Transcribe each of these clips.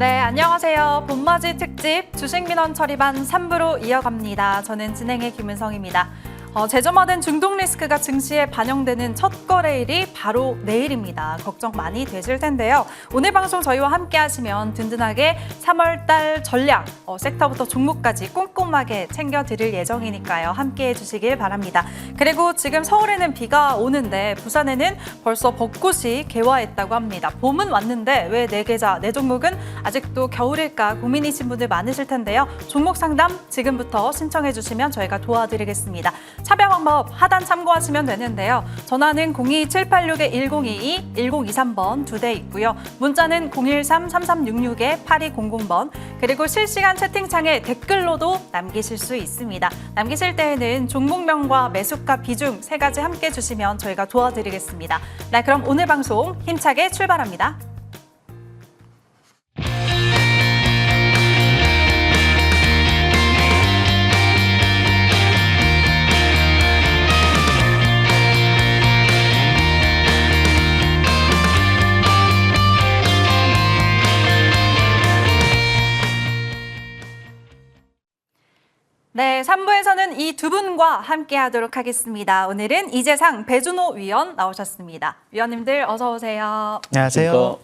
네, 안녕하세요. 봄맞이 특집 주식민원 처리반 3부로 이어갑니다. 저는 진행의 김은성입니다. 재점화된 중동 리스크가 증시에 반영되는 첫 거래일이 바로 내일입니다. 걱정 많이 되실 텐데요. 오늘 방송 저희와 함께 하시면 든든하게 3월달 전략, 섹터부터 종목까지 꼼꼼하게 챙겨드릴 예정이니까요. 함께해 주시길 바랍니다. 그리고 지금 서울에는 비가 오는데 부산에는 벌써 벚꽃이 개화했다고 합니다. 봄은 왔는데 왜 내 계좌, 내 종목은 아직도 겨울일까 고민이신 분들 많으실 텐데요. 종목 상담 지금부터 신청해 주시면 저희가 도와드리겠습니다. 참여 방법 하단 참고하시면 되는데요. 전화는 02786-1022, 1023번 2대 있고요. 문자는 013-3366-8200번 그리고 실시간 채팅창에 댓글로도 남기실 수 있습니다. 남기실 때에는 종목명과 매수가 비중 3가지 함께 주시면 저희가 도와드리겠습니다. 네, 그럼 오늘 방송 힘차게 출발합니다. 네, 3부에서는 이 두 분과 함께 하도록 하겠습니다. 오늘은 이재상 배준호 위원 나오셨습니다. 위원님들 어서 오세요. 안녕하세요.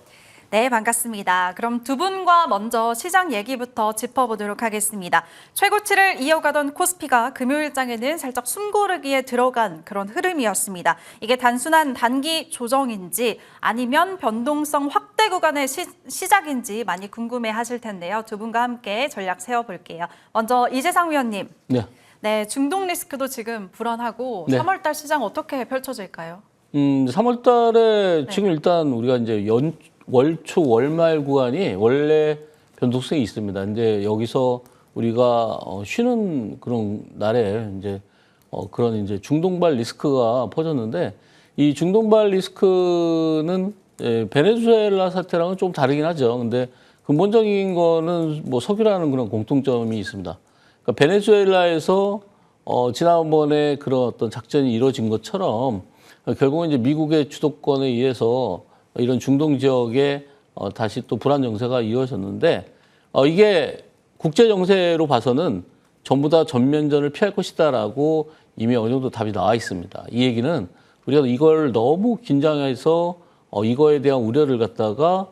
네, 반갑습니다. 그럼 두 분과 먼저 시장 얘기부터 짚어보도록 하겠습니다. 최고치를 이어가던 코스피가 금요일장에는 살짝 숨고르기에 들어간 그런 흐름이었습니다. 이게 단순한 단기 조정인지 아니면 변동성 확대 구간의 시작인지 많이 궁금해하실 텐데요. 두 분과 함께 전략 세워볼게요. 먼저 이재상 위원님. 네, 중동 리스크도 지금 불안하고 3월달 시장 어떻게 펼쳐질까요? 3월달에 지금 일단 우리가 이제 월초 월말 구간이 원래 변동성이 있습니다. 이제 여기서 우리가 쉬는 그런 날에 이제 그런 이제 중동발 리스크가 퍼졌는데 이 중동발 리스크는 베네수엘라 사태랑은 좀 다르긴 하죠. 근데 근본적인 거는 뭐 석유라는 그런 공통점이 있습니다. 그러니까 베네수엘라에서 지난번에 그런 어떤 작전이 이루어진 것처럼 결국은 이제 미국의 주도권에 의해서 이런 중동 지역에 다시 또 불안 정세가 이어졌는데 이게 국제 정세로 봐서는 전부 다 전면전을 피할 것이다라고 이미 어느 정도 답이 나와 있습니다. 이 얘기는 우리가 이걸 너무 긴장해서 이거에 대한 우려를 갖다가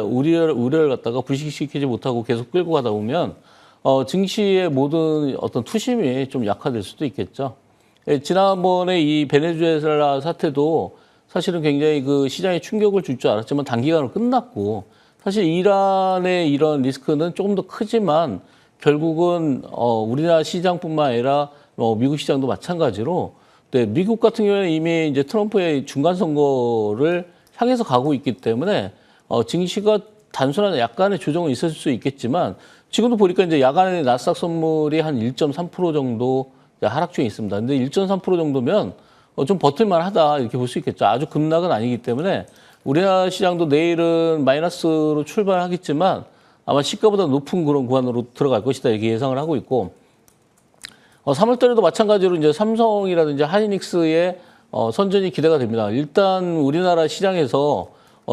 우려를 갖다가 부식시키지 못하고 계속 끌고 가다 보면 증시의 모든 어떤 투심이 좀 약화될 수도 있겠죠. 지난번에 이 베네수엘라 사태도 사실은 굉장히 그 시장에 충격을 줄 줄 알았지만 단기간으로 끝났고 사실 이란의 이런 리스크는 조금 더 크지만 결국은 우리나라 시장뿐만 아니라 미국 시장도 마찬가지로 미국 같은 경우에는 이미 이제 트럼프의 중간 선거를 향해서 가고 있기 때문에 증시가 단순한 약간의 조정은 있을 수 있겠지만 지금도 보니까 이제 야간에 나스닥 선물이 한 1.3% 정도 하락 중에 있습니다. 근데 1.3% 정도면 좀 버틸만 하다 이렇게 볼 수 있겠죠. 아주 급락은 아니기 때문에 우리나라 시장도 내일은 마이너스로 출발하겠지만 아마 시가보다 높은 그런 구간으로 들어갈 것이다 이렇게 예상을 하고 있고 3월 달에도 마찬가지로 이제 삼성이라든지 하이닉스의 선전이 기대가 됩니다. 일단 우리나라 시장에서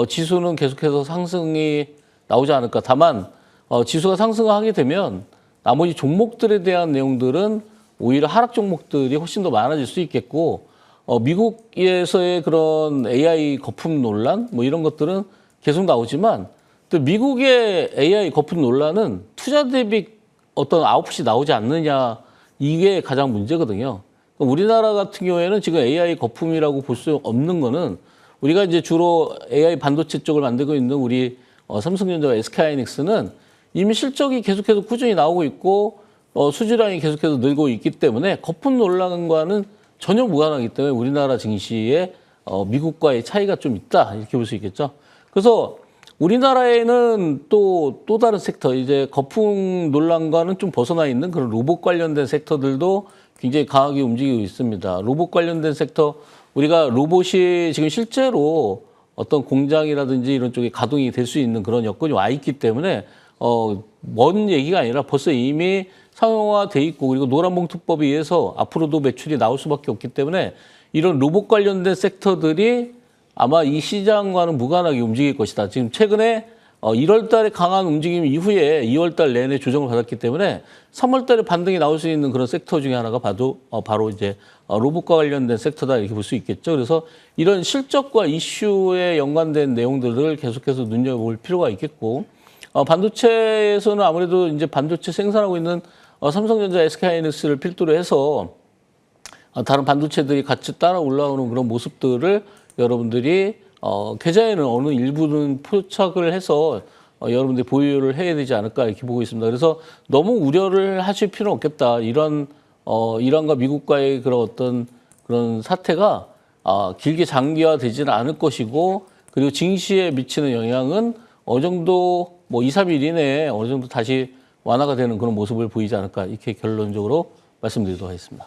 지수는 계속해서 상승이 나오지 않을까. 다만 지수가 상승하게 되면 나머지 종목들에 대한 내용들은 오히려 하락 종목들이 훨씬 더 많아질 수 있겠고 미국에서의 그런 AI 거품 논란 뭐 이런 것들은 계속 나오지만 또 미국의 AI 거품 논란은 투자 대비 어떤 아웃풋이 나오지 않느냐 이게 가장 문제거든요. 우리나라 같은 경우에는 지금 AI 거품이라고 볼 수 없는 거는 우리가 이제 주로 AI 반도체 쪽을 만들고 있는 우리 삼성전자와 SK하이닉스는 이미 실적이 계속해서 꾸준히 나오고 있고 수주량이 계속해서 늘고 있기 때문에 거품 논란과는 전혀 무관하기 때문에 우리나라 증시에 미국과의 차이가 좀 있다 이렇게 볼 수 있겠죠. 그래서 우리나라에는 또 다른 섹터 이제 거품 논란과는 좀 벗어나 있는 그런 로봇 관련된 섹터들도 굉장히 강하게 움직이고 있습니다. 로봇 관련된 섹터 우리가 로봇이 지금 실제로 어떤 공장이라든지 이런 쪽에 가동이 될 수 있는 그런 여건이 와 있기 때문에 먼 얘기가 아니라 벌써 이미 상용화돼 있고 그리고 노란봉투법에 의해서 앞으로도 매출이 나올 수밖에 없기 때문에 이런 로봇 관련된 섹터들이 아마 이 시장과는 무관하게 움직일 것이다. 지금 최근에 1월 달에 강한 움직임 이후에 2월 달 내내 조정을 받았기 때문에 3월 달에 반등이 나올 수 있는 그런 섹터 중에 하나가 바로 이제 로봇과 관련된 섹터다 이렇게 볼 수 있겠죠. 그래서 이런 실적과 이슈에 연관된 내용들을 계속해서 눈여겨볼 필요가 있겠고, 반도체에서는 아무래도 이제 반도체 생산하고 있는 삼성전자, SK하이닉스를 필두로 해서 다른 반도체들이 같이 따라 올라오는 그런 모습들을 여러분들이 계좌에는 어느 일부는 포착을 해서 여러분들이 보유를 해야 되지 않을까 이렇게 보고 있습니다. 그래서 너무 우려를 하실 필요는 없겠다. 이란과 미국과의 그런 어떤 그런 사태가 길게 장기화되지는 않을 것이고, 그리고 증시에 미치는 영향은 어느 정도 뭐 2, 3일 이내에 어느 정도 다시 완화가 되는 그런 모습을 보이지 않을까 이렇게 결론적으로 말씀드리도록 하겠습니다.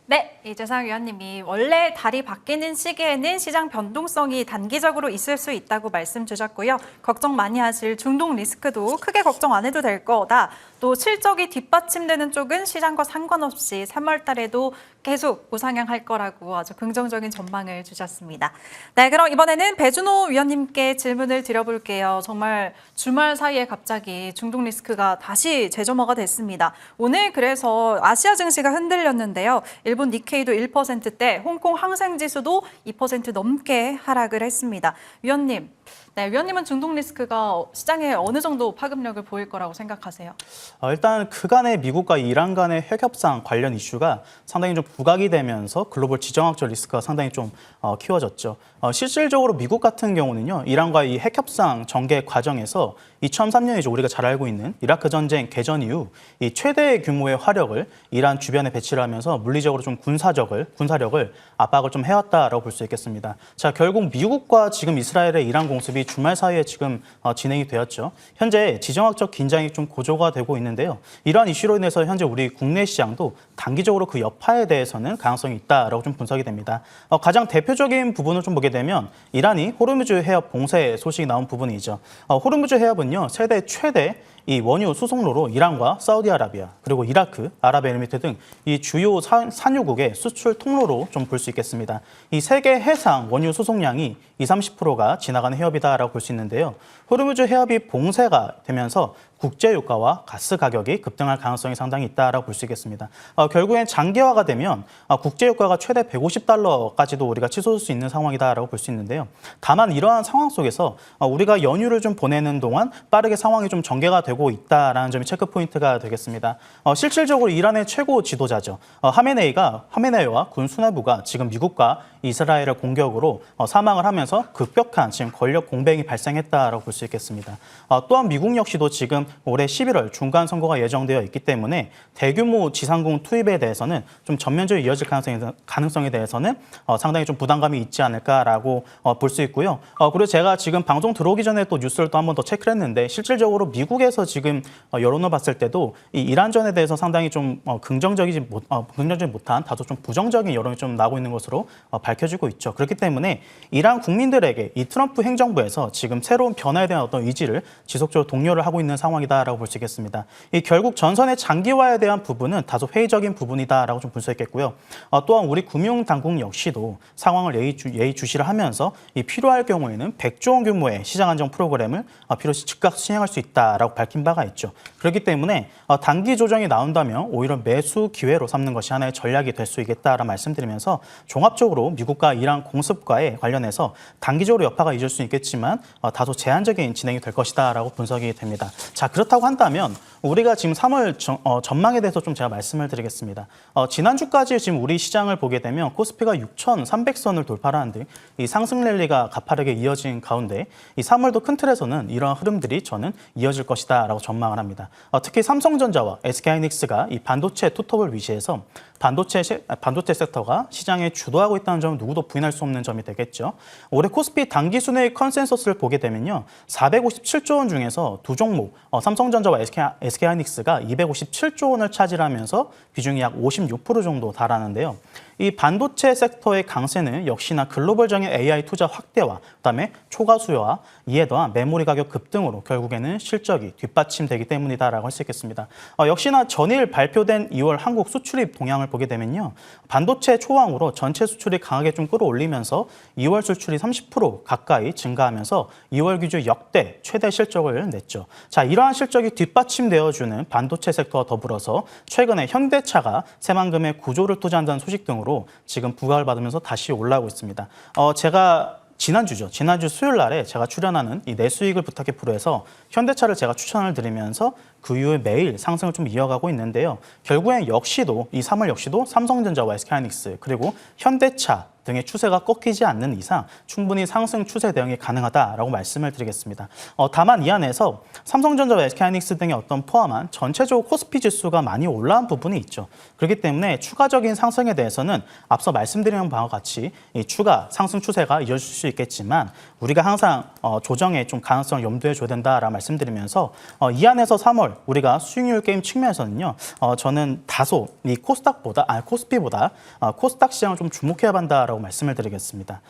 네, 이재상 위원님이 원래 달이 바뀌는 시기에는 시장 변동성이 단기적으로 있을 수 있다고 말씀 주셨고요. 걱정 많이 하실 중동 리스크도 크게 걱정 안 해도 될 거다. 또 실적이 뒷받침되는 쪽은 시장과 상관없이 3월 달에도 계속 우상향할 거라고 아주 긍정적인 전망을 주셨습니다. 네, 그럼 이번에는 배준호 위원님께 질문을 드려볼게요. 정말 주말 사이에 갑자기 중동 리스크가 다시 재점화가 됐습니다. 오늘 그래서 아시아 증시가 흔들렸는데요. 일본 니케이도 1%대, 홍콩 항생지수도 2% 넘게 하락을 했습니다. 위원님, 네, 위원님은 중동 리스크가 시장에 어느 정도 파급력을 보일 거라고 생각하세요? 일단 그간의 미국과 이란 간의 핵 협상 관련 이슈가 상당히 좀 부각이 되면서 글로벌 지정학적 리스크가 상당히 좀 키워졌죠. 실질적으로 미국 같은 경우는요, 이란과 이 핵 협상 전개 과정에서 2003년이죠. 우리가 잘 알고 있는 이라크 전쟁 개전 이후 이 최대 규모의 화력을 이란 주변에 배치를 하면서 물리적으로 좀 군사력을 압박을 좀 해왔다라고 볼 수 있겠습니다. 자, 결국 미국과 지금 이스라엘의 이란 공습이 주말 사이에 지금 진행이 되었죠. 현재 지정학적 긴장이 좀 고조가 되고 있는데요. 이러한 이슈로 인해서 현재 우리 국내 시장도 단기적으로 그 여파에 대해서는 가능성이 있다라고 좀 분석이 됩니다. 가장 대표적인 부분을 좀 보게 되면 이란이 호르무즈 해협 봉쇄 소식이 나온 부분이죠. 호르무즈 해협은요, 세계 최대 이 원유 수송로로 이란과 사우디아라비아 그리고 이라크, 아랍에미리트 등 이 주요 산유국의 수출 통로로 좀 볼 수 있겠습니다. 이 세계 해상 원유 수송량이 20-30%가 지나가는 해협이다라고 볼 수 있는데요. 호르무즈 해협이 봉쇄가 되면서 국제 유가와 가스 가격이 급등할 가능성이 상당히 있다라고 볼 수 있겠습니다. 결국엔 장기화가 되면 국제 유가가 최대 150달러까지도 우리가 치솟을 수 있는 상황이다라고 볼 수 있는데요. 다만 이러한 상황 속에서 우리가 연휴를 좀 보내는 동안 빠르게 상황이 좀 전개가 되고 있다라는 점이 체크 포인트가 되겠습니다. 실질적으로 이란의 최고 지도자죠. 하메네이와 군 수뇌부가 지금 미국과 이스라엘의 공격으로 사망을 하면서 급격한 지금 권력 공백이 발생했다라고 볼 수 있겠습니다. 또한 미국 역시도 지금 올해 11월 중간 선거가 예정되어 있기 때문에 대규모 지상군 투입에 대해서는 좀 전면적으로 이어질 가능성에 대해서는 상당히 좀 부담감이 있지 않을까라고 볼 수 있고요. 그리고 제가 지금 방송 들어오기 전에 또 뉴스를 또 한 번 더 체크를 했는데 실질적으로 미국에서 지금 여론을 봤을 때도 이 이란전에 대해서 상당히 좀 긍정적이지 못한 다소 좀 부정적인 여론이 좀 나오고 있는 것으로 밝혀지고 있죠. 그렇기 때문에 이란 국민들에게 이 트럼프 행정부에서 지금 새로운 변화에 대한 어떤 의지를 지속적으로 독려를 하고 있는 상황이다라고 볼 수 있겠습니다. 이 결국 전선의 장기화에 대한 부분은 다소 회의적인 부분이다라고 좀 볼 수 있겠고요. 또한 우리 금융당국 역시도 상황을 예의주시를 하면서 이 필요할 경우에는 100조 원 규모의 시장 안정 프로그램을 필요시 즉각 시행할 수 있다라고 밝힌 바가 있죠. 그렇기 때문에 단기 조정이 나온다면 오히려 매수 기회로 삼는 것이 하나의 전략이 될 수 있겠다라는 말씀드리면서 종합적으로 미국과 이란 공습과에 관련해서 단기적으로 여파가 있을 수 있겠지만 다소 제한적인 진행이 될 것이다라고 분석이 됩니다. 자, 그렇다고 한다면 우리가 지금 3월 전망에 대해서 좀 제가 말씀을 드리겠습니다. 지난주까지 지금 우리 시장을 보게 되면 코스피가 6,300선을 돌파하는 등 이 상승 랠리가 가파르게 이어진 가운데 이 3월도 큰 틀에서는 이러한 흐름들이 저는 이어질 것이다라고 전망을 합니다. 특히 삼성전자와 SK하이닉스가 이 반도체 투톱을 위시해서 반도체 섹터가 시장에 주도하고 있다는 점은 누구도 부인할 수 없는 점이 되겠죠. 올해 코스피 단기 순회의 컨센서스를 보게 되면요, 457조 원 중에서 두 종목 삼성전자와 SK하이닉스가 257조 원을 차지하면서 비중이 약 56% 정도 달하는데요. 이 반도체 섹터의 강세는 역시나 글로벌적인 AI 투자 확대와 그다음에 초과 수요와 이에 더한 메모리 가격 급등으로 결국에는 실적이 뒷받침되기 때문이다라고 할 수 있겠습니다. 역시나 전일 발표된 2월 한국 수출입 동향을 보게 되면요. 반도체 초황으로 전체 수출이 강하게 좀 끌어올리면서 2월 수출이 30% 가까이 증가하면서 2월 기준 역대 최대 실적을 냈죠. 자, 이러한 실적이 뒷받침되어주는 반도체 섹터와 더불어서 최근에 현대차가 새만금의 구조를 투자한다는 소식 등으로 지금 부각을 받으면서 다시 올라오고 있습니다. 제가 지난주 수요일 날에 제가 출연하는 이 내 수익을 부탁해 프로에서 현대차를 제가 추천을 드리면서 그 이후에 매일 상승을 좀 이어가고 있는데요. 결국엔 역시도 이 3월 역시도 삼성전자와 SK하이닉스 그리고 현대차 등의 추세가 꺾이지 않는 이상 충분히 상승 추세 대응이 가능하다라고 말씀을 드리겠습니다. 다만 이 안에서 삼성전자와 SK하이닉스 등의 어떤 포함한 전체적으로 코스피 지수가 많이 올라온 부분이 있죠. 그렇기 때문에 추가적인 상승에 대해서는 앞서 말씀드린 바와 같이 이 추가 상승 추세가 이어질 수 있겠지만 우리가 항상 조정의 좀 가능성을 염두에 둬야 된다라고 말씀드리면서 이 안에서 3월 우리가 수익률 게임 측면에서는요. 저는 다소 이 코스피보다 코스닥 시장을 좀 주목해야 한다라고 말씀을 드리겠습니다.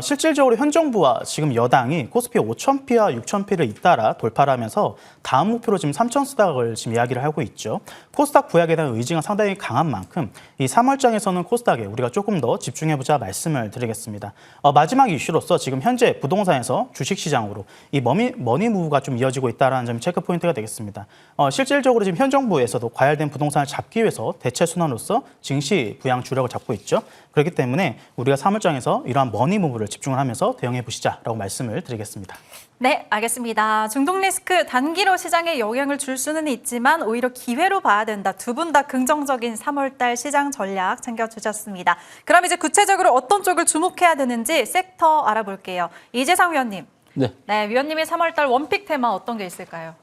실질적으로 현 정부와 지금 여당이 코스피 5,000피와 6,000피를 잇따라 돌파를 하면서 다음 목표로 지금 3,000스닥을 지금 이야기를 하고 있죠. 코스닥 부양에 대한 의지가 상당히 강한 만큼 이 3월장에서는 코스닥에 우리가 조금 더 집중해보자 말씀을 드리겠습니다. 마지막 이슈로서 지금 현재 부동산에서 주식시장으로 이 머니 무브가 좀 이어지고 있다는 점이 체크 포인트가 되겠습니다. 실질적으로 지금 현 정부에서도 과열된 부동산을 잡기 위해서 대체 순환으로서 증시 부양 주력을 잡고 있죠. 그렇기 때문에 우리가 3월장에서 이러한 머니 무브를 집중을 하면서 대응해 보시자라고 말씀을 드리겠습니다. 네, 알겠습니다. 중동 리스크 단기로 시장에 영향을 줄 수는 있지만 오히려 기회로 봐야 된다. 두 분 다 긍정적인 3월달 시장 전략 챙겨주셨습니다. 그럼 이제 구체적으로 어떤 쪽을 주목해야 되는지 섹터 알아볼게요. 이재상 위원님. 네. 네, 위원님이 3월달 원픽 테마 어떤 게 있을까요?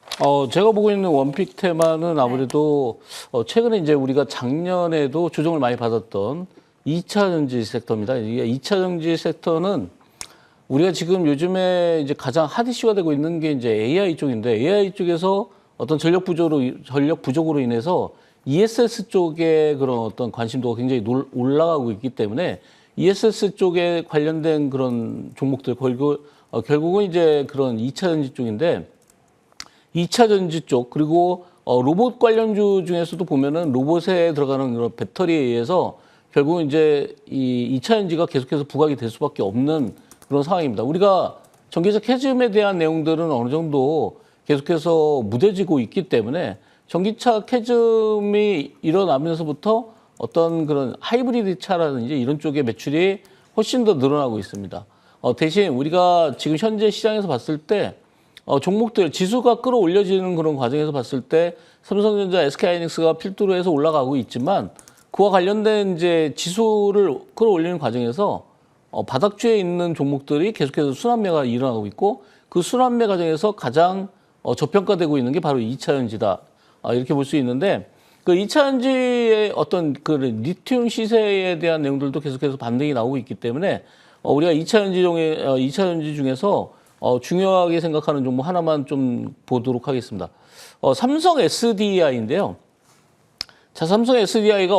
제가 보고 있는 원픽 테마는 아무래도 최근에 이제 우리가 작년에도 조정을 많이 받았던 2차 전지 섹터입니다. 이게 2차 전지 섹터는 우리가 지금 요즘에 이제 가장 핫 이슈가 되고 있는 게 이제 AI 쪽인데 AI 쪽에서 어떤 전력 부족으로 인해서 ESS 쪽에 그런 어떤 관심도가 굉장히 올라가고 있기 때문에 ESS 쪽에 관련된 그런 종목들 결국은 이제 그런 2차 전지 쪽인데 2차 전지 쪽 그리고 로봇 관련주 중에서도 보면은 로봇에 들어가는 그런 배터리에 의해서 결국은 이제 이 2차 전지가 계속해서 부각이 될 수밖에 없는 그런 상황입니다. 우리가 전기적 캐즘에 대한 내용들은 어느 정도 계속해서 무뎌지고 있기 때문에 전기차 캐즘이 일어나면서부터 어떤 그런 하이브리드 차라든지 이런 쪽의 매출이 훨씬 더 늘어나고 있습니다. 대신 우리가 지금 현재 시장에서 봤을 때 종목들 지수가 끌어올려지는 그런 과정에서 봤을 때 삼성전자, SK하이닉스가 필두로 해서 올라가고 있지만 그와 관련된 이제 지수를 끌어올리는 과정에서 바닥주에 있는 종목들이 계속해서 순환매가 일어나고 있고 그 순환매 과정에서 가장 저평가되고 있는 게 바로 2차 전지다. 이렇게 볼 수 있는데 그 2차 전지의 어떤 그 리튬 시세에 대한 내용들도 계속해서 반등이 나오고 있기 때문에 우리가 2차 전지 중에서 중요하게 생각하는 종목 하나만 좀 보도록 하겠습니다. 삼성 SDI인데요. 자, 삼성 SDI가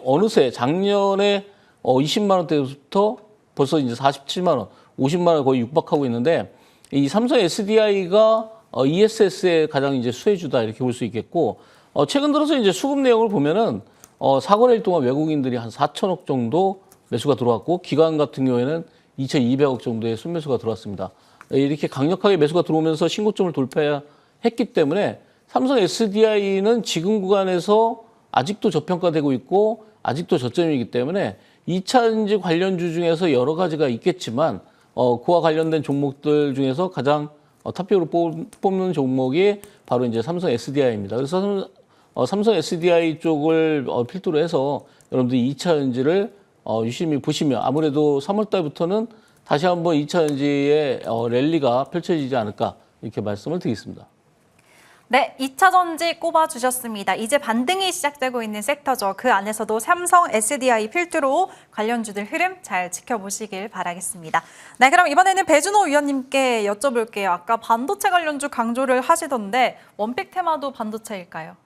어느새 작년에 20만 원대부터 벌써 이제 47만 원, 50만 원 거의 육박하고 있는데 이 삼성 SDI가 ESS의 가장 이제 수혜주다 이렇게 볼 수 있겠고 최근 들어서 이제 수급 내용을 보면은 4거래일 동안 외국인들이 한 4천억 정도 매수가 들어왔고 기관 같은 경우에는 2,200억 정도의 순매수가 들어왔습니다. 이렇게 강력하게 매수가 들어오면서 신고점을 돌파했기 때문에 삼성 SDI는 지금 구간에서 아직도 저평가되고 있고 아직도 저점이기 때문에 2차 전지 관련주 중에서 여러 가지가 있겠지만 그와 관련된 종목들 중에서 가장 탑픽으로 뽑는 종목이 바로 이제 삼성 SDI입니다. 그래서 삼성 SDI 쪽을 필두로 해서 여러분들이 2차 전지를 유심히 보시면 아무래도 3월 달부터는 다시 한번 2차 전지의 랠리가 펼쳐지지 않을까 이렇게 말씀을 드리겠습니다. 네, 2차 전지 꼽아주셨습니다. 이제 반등이 시작되고 있는 섹터죠. 그 안에서도 삼성 SDI 필두로 관련주들 흐름 잘 지켜보시길 바라겠습니다. 네, 그럼 이번에는 배준호 위원님께 여쭤볼게요. 아까 반도체 관련주 강조를 하시던데 원픽 테마도 반도체일까요?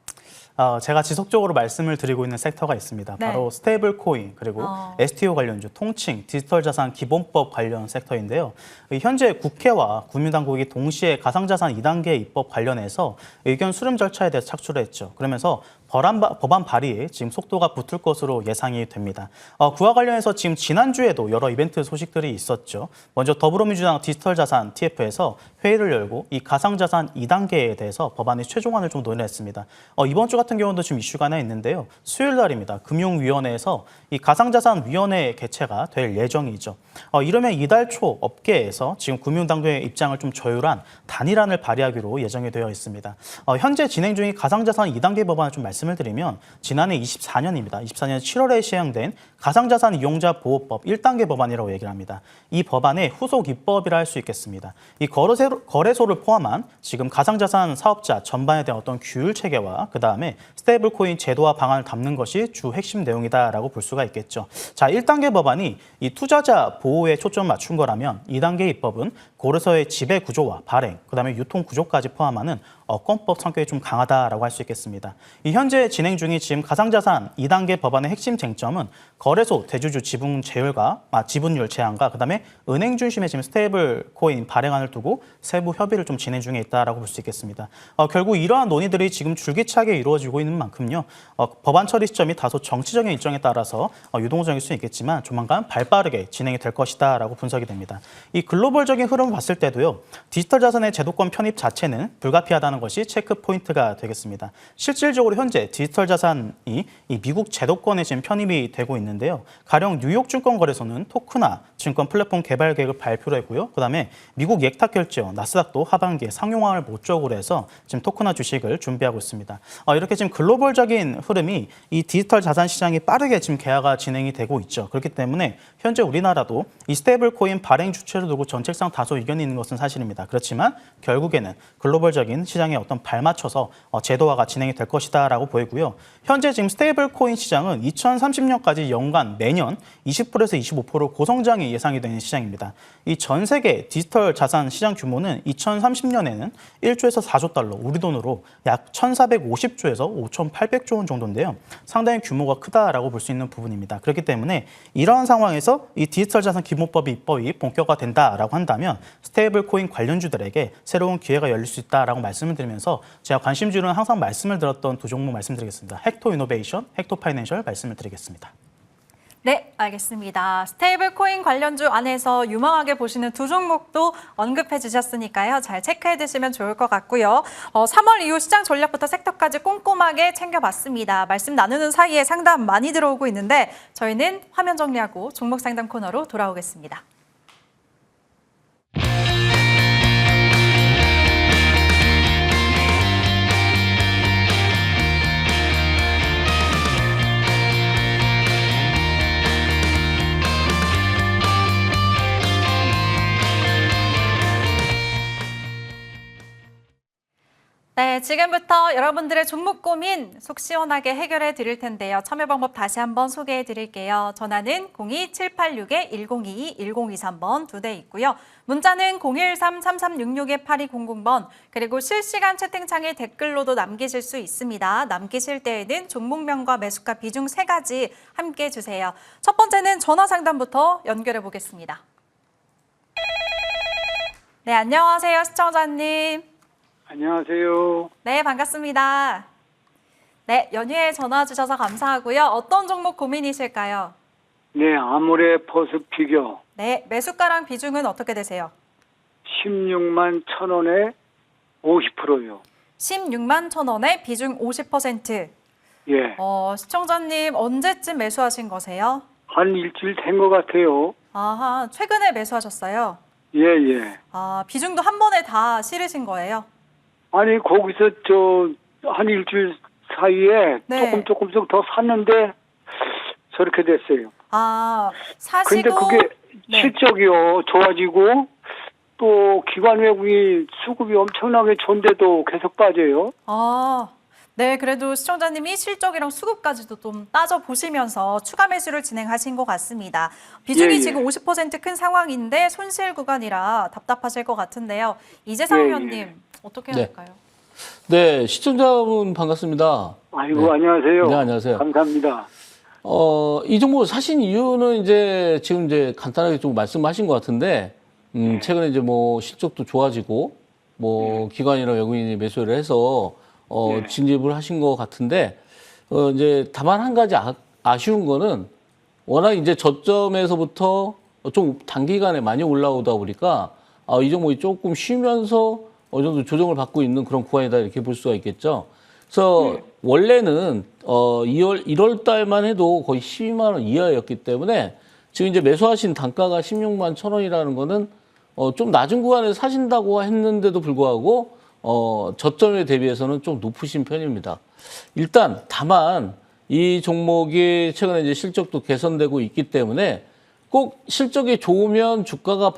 제가 지속적으로 말씀을 드리고 있는 섹터가 있습니다. 네. 바로 스테이블 코인 그리고 STO 관련주, 통칭, 디지털 자산 기본법 관련 섹터인데요. 현재 국회와 국민당국이 동시에 가상자산 2단계 입법 관련해서 의견 수렴 절차에 대해서 착수를 했죠. 그러면서 법안 발의에 지금 속도가 붙을 것으로 예상이 됩니다. 그와 관련해서 지금 지난주에도 여러 이벤트 소식들이 있었죠. 먼저 더불어민주당 디지털 자산 TF에서 회의를 열고 이 가상자산 2단계에 대해서 법안의 최종안을 좀 논의했습니다. 이번 주 같은 경우도 지금 이슈가 하나 있는데요. 수요일 날입니다. 금융위원회에서 이 가상자산위원회 개최가 될 예정이죠. 이러면 이달 초 업계에서 지금 금융당국의 입장을 좀 조율한 단일안을 발의하기로 예정이 되어 있습니다. 현재 진행 중인 가상자산 2단계 법안을 좀 말씀을 드리면 지난해 24년입니다. 24년 7월에 시행된 가상자산 이용자 보호법 1단계 법안이라고 얘기를 합니다. 이 법안의 후속 입법이라 할 수 있겠습니다. 이 거래소를 포함한 지금 가상자산 사업자 전반에 대한 어떤 규율 체계와 그다음에 스테이블 코인 제도와 방안을 담는 것이 주 핵심 내용이다라고 볼 수가 있겠죠. 자, 1단계 법안이 이 투자자 보호에 초점 맞춘 거라면 2단계 입법은 거래소의 지배 구조와 발행, 그다음에 유통 구조까지 포함하는 건법 성격이 좀 강하다라고 할 수 있겠습니다. 이 현재 진행 중인 지금 가상자산 2단계 법안의 핵심 쟁점은 거래소 대주주 지분율 제한과 그다음에 은행 중심의 지금 스테이블 코인 발행안을 두고 세부 협의를 좀 진행 중에 있다라고 볼 수 있겠습니다. 결국 이러한 논의들이 지금 줄기차게 이루어지고 있는 만큼요. 법안 처리 시점이 다소 정치적인 일정에 따라서 유동적일 수 있겠지만 조만간 발빠르게 진행이 될 것이다라고 분석이 됩니다. 이 글로벌적인 흐름을 봤을 때도요. 디지털 자산의 제도권 편입 자체는 불가피하다는 것이 체크 포인트가 되겠습니다. 실질적으로 현재 디지털 자산이 이 미국 제도권에 지금 편입이 되고 있는데요. 가령 뉴욕 증권거래소는 토크나 증권 플랫폼 개발 계획을 발표를 했고요. 그다음에 미국 예탁 결제원 나스닥도 하반기에 상용화를 목적으로 해서 지금 토크나 주식을 준비하고 있습니다. 이렇게 지금 글로벌적인 흐름이 이 디지털 자산 시장이 빠르게 지금 개화가 진행이 되고 있죠. 그렇기 때문에 현재 우리나라도 이 스테이블 코인 발행 주체를 두고 정책상 다소 이견이 있는 것은 사실입니다. 그렇지만 결국에는 글로벌적인 시장에 어떤 발맞춰서 제도화가 진행이 될 것이다라고 보이고요. 현재 지금 스테이블 코인 시장은 2030년까지 연간 매년 20%에서 25% 고성장이 예상이 되는 시장입니다. 이 전 세계 디지털 자산 시장 규모는 2030년에는 1조에서 4조 달러, 우리 돈으로 약 1,450조에서 5,800조 원 정도인데요. 상당히 규모가 크다라고 볼 수 있는 부분입니다. 그렇기 때문에 이러한 상황에서 이 디지털 자산 기본법이 입법이 본격화된다라고 한다면 스테이블 코인 관련주들에게 새로운 기회가 열릴 수 있다라고 말씀을 드리면서 제가 관심주는 항상 말씀을 드렸던 두 종목 말씀드리겠습니다. 헥토 이노베이션, 헥토 파이낸셜 말씀을 드리겠습니다. 네, 알겠습니다. 스테이블 코인 관련주 안에서 유망하게 보시는 두 종목도 언급해 주셨으니까요. 잘 체크해 두시면 좋을 것 같고요. 3월 이후 시장 전략부터 섹터까지 꼼꼼하게 챙겨봤습니다. 말씀 나누는 사이에 상담 많이 들어오고 있는데 저희는 화면 정리하고 종목 상담 코너로 돌아오겠습니다. 네, 지금부터 여러분들의 종목 고민 속 시원하게 해결해 드릴 텐데요. 참여 방법 다시 한번 소개해 드릴게요. 전화는 02786-1022, 1023번 두 대 있고요. 문자는 013-3366-8200번, 그리고 실시간 채팅창에 댓글로도 남기실 수 있습니다. 남기실 때에는 종목명과 매수가 비중 3가지 함께 주세요. 첫 번째는 전화 상담부터 연결해 보겠습니다. 네, 안녕하세요, 시청자님. 안녕하세요. 네, 반갑습니다. 네, 연휴에 전화 주셔서 감사하고요. 어떤 종목 고민이실까요? 네, 아모레 퍼스피겨 네, 매수가랑 비중은 어떻게 되세요? 16만 1,000원에 50%요. 16만 1,000원에 비중 50%. 예. 시청자님 언제쯤 매수하신 거세요? 한 일주일 된 것 같아요. 아하, 최근에 매수하셨어요? 예, 예. 아, 비중도 한 번에 다 실으신 거예요? 아니, 거기서 한 일주일 사이에 네. 조금씩 더 샀는데 저렇게 됐어요. 아, 근데 사시고. 그게 네. 실적이요, 좋아지고 또 기관 외국인 수급이 엄청나게 좋은데도 계속 빠져요. 아, 네, 그래도 시청자님이 실적이랑 수급까지도 좀 따져보시면서 추가 매수를 진행하신 것 같습니다. 비중이 예, 예. 지금 50% 큰 상황인데 손실 구간이라 답답하실 것 같은데요. 이재상 예, 의원님, 예. 어떻게 해야 네. 할까요? 네, 시청자분 반갑습니다. 아이고, 네. 안녕하세요. 네, 안녕하세요. 감사합니다. 이 종목 사신 이유는 이제 지금 이제 간단하게 좀 말씀하신 것 같은데, 최근에 이제 뭐 실적도 좋아지고, 뭐 기관이나 외국인이 매수를 해서, 진입을 하신 것 같은데, 이제 다만 한 가지 아쉬운 거는 워낙 이제 저점에서부터 좀 단기간에 많이 올라오다 보니까, 이 종목이 조금 쉬면서 어느 정도 조정을 받고 있는 그런 구간이다 이렇게 볼 수가 있겠죠. 그래서 원래는 1월 달만 해도 거의 12만 원 이하였기 때문에 지금 이제 매수하신 단가가 16만 1,000원이라는 거는 좀 낮은 구간에 사신다고 했는데도 불구하고 저점에 대비해서는 좀 높으신 편입니다. 일단 다만 이 종목이 최근에 이제 실적도 개선되고 있기 때문에 꼭 실적이 좋으면 주가가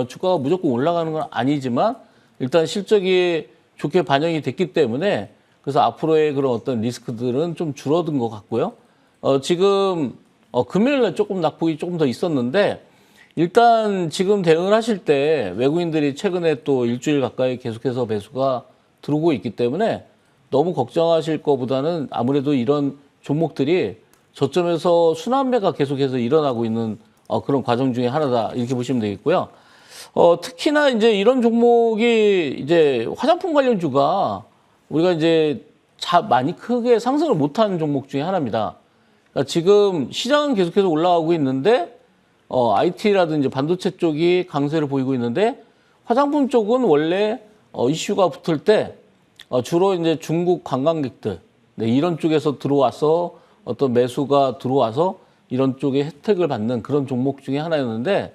주가가 무조건 올라가는 건 아니지만 일단 실적이 좋게 반영이 됐기 때문에 그래서 앞으로의 그런 어떤 리스크들은 좀 줄어든 것 같고요. 지금 금요일 날 조금 낙폭이 조금 더 있었는데 일단 지금 대응을 하실 때 외국인들이 최근에 또 일주일 가까이 계속해서 매수가 들어오고 있기 때문에 너무 걱정하실 것보다는 아무래도 이런 종목들이 저점에서 순환매가 계속해서 일어나고 있는 그런 과정 중에 하나다 이렇게 보시면 되겠고요. 특히나 이제 이런 종목이 이제 화장품 관련주가 우리가 이제 많이 크게 상승을 못한 종목 중에 하나입니다. 그러니까 지금 시장은 계속해서 올라가고 있는데 IT라든지 반도체 쪽이 강세를 보이고 있는데 화장품 쪽은 원래 이슈가 붙을 때 주로 이제 중국 관광객들 이런 쪽에서 들어와서 어떤 매수가 들어와서 이런 쪽에 혜택을 받는 그런 종목 중에 하나였는데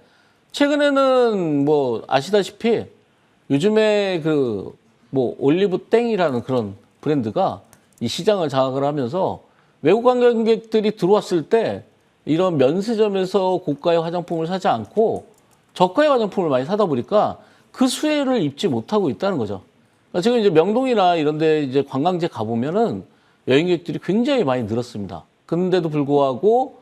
최근에는 뭐 아시다시피 요즘에 그 뭐 올리브 땡이라는 그런 브랜드가 이 시장을 장악을 하면서 외국 관광객들이 들어왔을 때 이런 면세점에서 고가의 화장품을 사지 않고 저가의 화장품을 많이 사다 보니까 그 수혜를 입지 못하고 있다는 거죠. 그러니까 지금 이제 명동이나 이런 데 이제 관광지 가보면은 여행객들이 굉장히 많이 늘었습니다. 그런데도 불구하고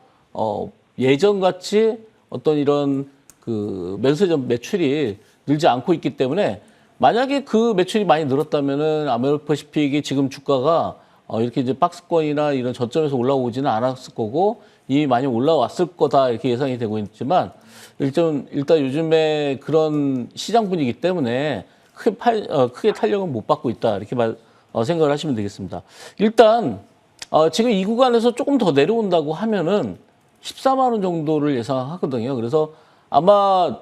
예전 같이 어떤 이런 그 면세점 매출이 늘지 않고 있기 때문에 만약에 그 매출이 많이 늘었다면은 아메리카시픽이 지금 주가가 이렇게 이제 박스권이나 이런 저점에서 올라오지는 않았을 거고 이미 많이 올라왔을 거다 이렇게 예상이 되고 있지만 일단 요즘에 그런 시장 분위기 때문에 크게 탄력은 못 받고 있다 이렇게 생각을 하시면 되겠습니다. 일단 지금 이 구간에서 조금 더 내려온다고 하면은 14만 원 정도를 예상하거든요. 그래서 아마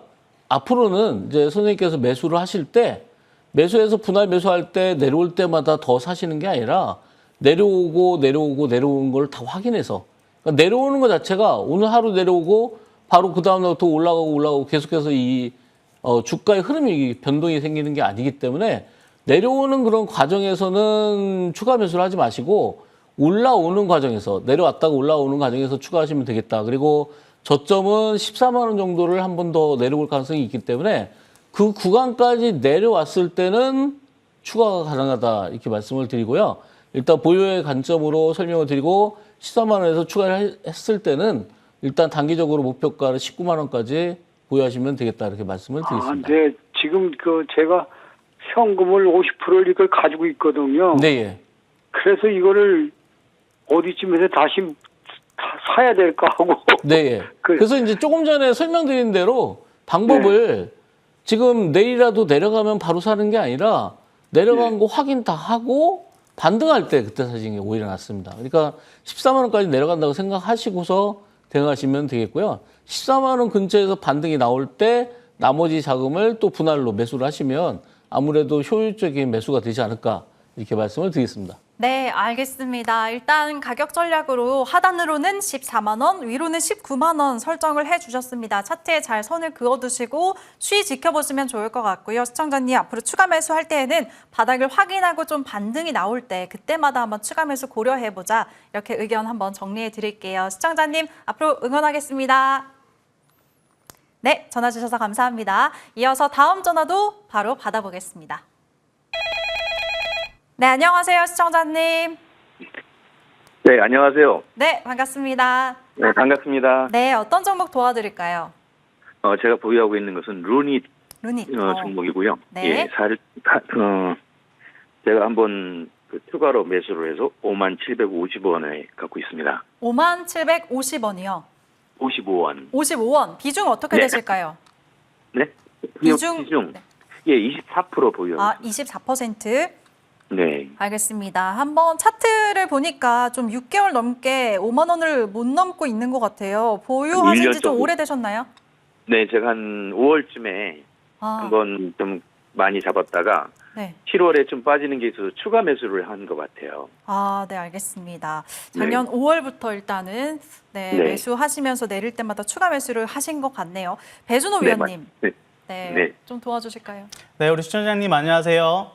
앞으로는 이제 선생님께서 매수를 하실 때 매수해서 분할 매수할 때 내려올 때마다 더 사시는 게 아니라 내려오는 걸 다 확인해서 그러니까 내려오는 것 자체가 오늘 하루 내려오고 바로 그 다음날 또 올라가고 계속해서 이 주가의 흐름이 변동이 생기는 게 아니기 때문에 내려오는 그런 과정에서는 추가 매수를 하지 마시고 올라오는 과정에서 내려왔다가 올라오는 과정에서 추가하시면 되겠다. 그리고 저점은 14만 원 정도를 한 번 더 내려올 가능성이 있기 때문에 그 구간까지 내려왔을 때는 추가가 가능하다 이렇게 말씀을 드리고요. 일단 보유의 관점으로 설명을 드리고 14만 원에서 추가를 했을 때는 일단 단기적으로 목표가를 19만 원까지 보유하시면 되겠다 이렇게 말씀을 드리겠습니다. 네. 지금 제가 현금을 50%를 이걸 가지고 있거든요. 네, 예. 그래서 이거를 어디쯤에서 다시 사야 될까 하고. 네, 예. 그래서 이제 조금 전에 설명드린 대로 방법을 지금 내일이라도 내려가면 바로 사는 게 아니라 내려간 거 확인 다 하고 반등할 때 그때 사시는 게 오히려 낫습니다. 그러니까 14만 원까지 내려간다고 생각하시고서 대응하시면 되겠고요. 14만 원 근처에서 반등이 나올 때 나머지 자금을 또 분할로 매수를 하시면 아무래도 효율적인 매수가 되지 않을까 이렇게 말씀을 드리겠습니다. 네, 알겠습니다. 일단 가격 전략으로 하단으로는 14만 원, 위로는 19만 원 설정을 해주셨습니다. 차트에 잘 선을 그어두시고 추이 지켜보시면 좋을 것 같고요. 시청자님 앞으로 추가 매수할 때에는 바닥을 확인하고 좀 반등이 나올 때 그때마다 한번 추가 매수 고려해보자 이렇게 의견 한번 정리해 드릴게요. 시청자님 앞으로 응원하겠습니다. 네, 전화 주셔서 감사합니다. 이어서 다음 전화도 바로 받아보겠습니다. 네, 안녕하세요, 시청자님. 네, 안녕하세요. 네, 반갑습니다. 네, 반갑습니다. 네, 어떤 종목 도와드릴까요? 제가 보유하고 있는 것은 루닛 루닛. 종목이고요. 네. 예, 제가 한번 그 추가로 매수를 해서 5750원에 갖고 있습니다. 5750원이요. 55원. 55원. 비중 어떻게 네. 되실까요? 네? 비중. 비중. 네. 예, 24% 보유하고 아, 24%. 네. 알겠습니다. 한번 차트를 보니까 좀 6개월 넘게 5만 원을 못 넘고 있는 것 같아요. 보유하신 1년 지 좀 정도. 오래되셨나요? 네, 제가 한 5월쯤에 아, 한번 좀 많이 잡았다가 네. 7월에 좀 빠지는 게 있어서 추가 매수를 한 것 같아요. 아, 네, 알겠습니다. 작년 5월부터 일단은 네, 네. 매수하시면서 내릴 때마다 추가 매수를 하신 것 같네요. 배준호 네, 위원님, 네. 네, 네. 좀 도와주실까요? 네, 우리 시청자님 안녕하세요.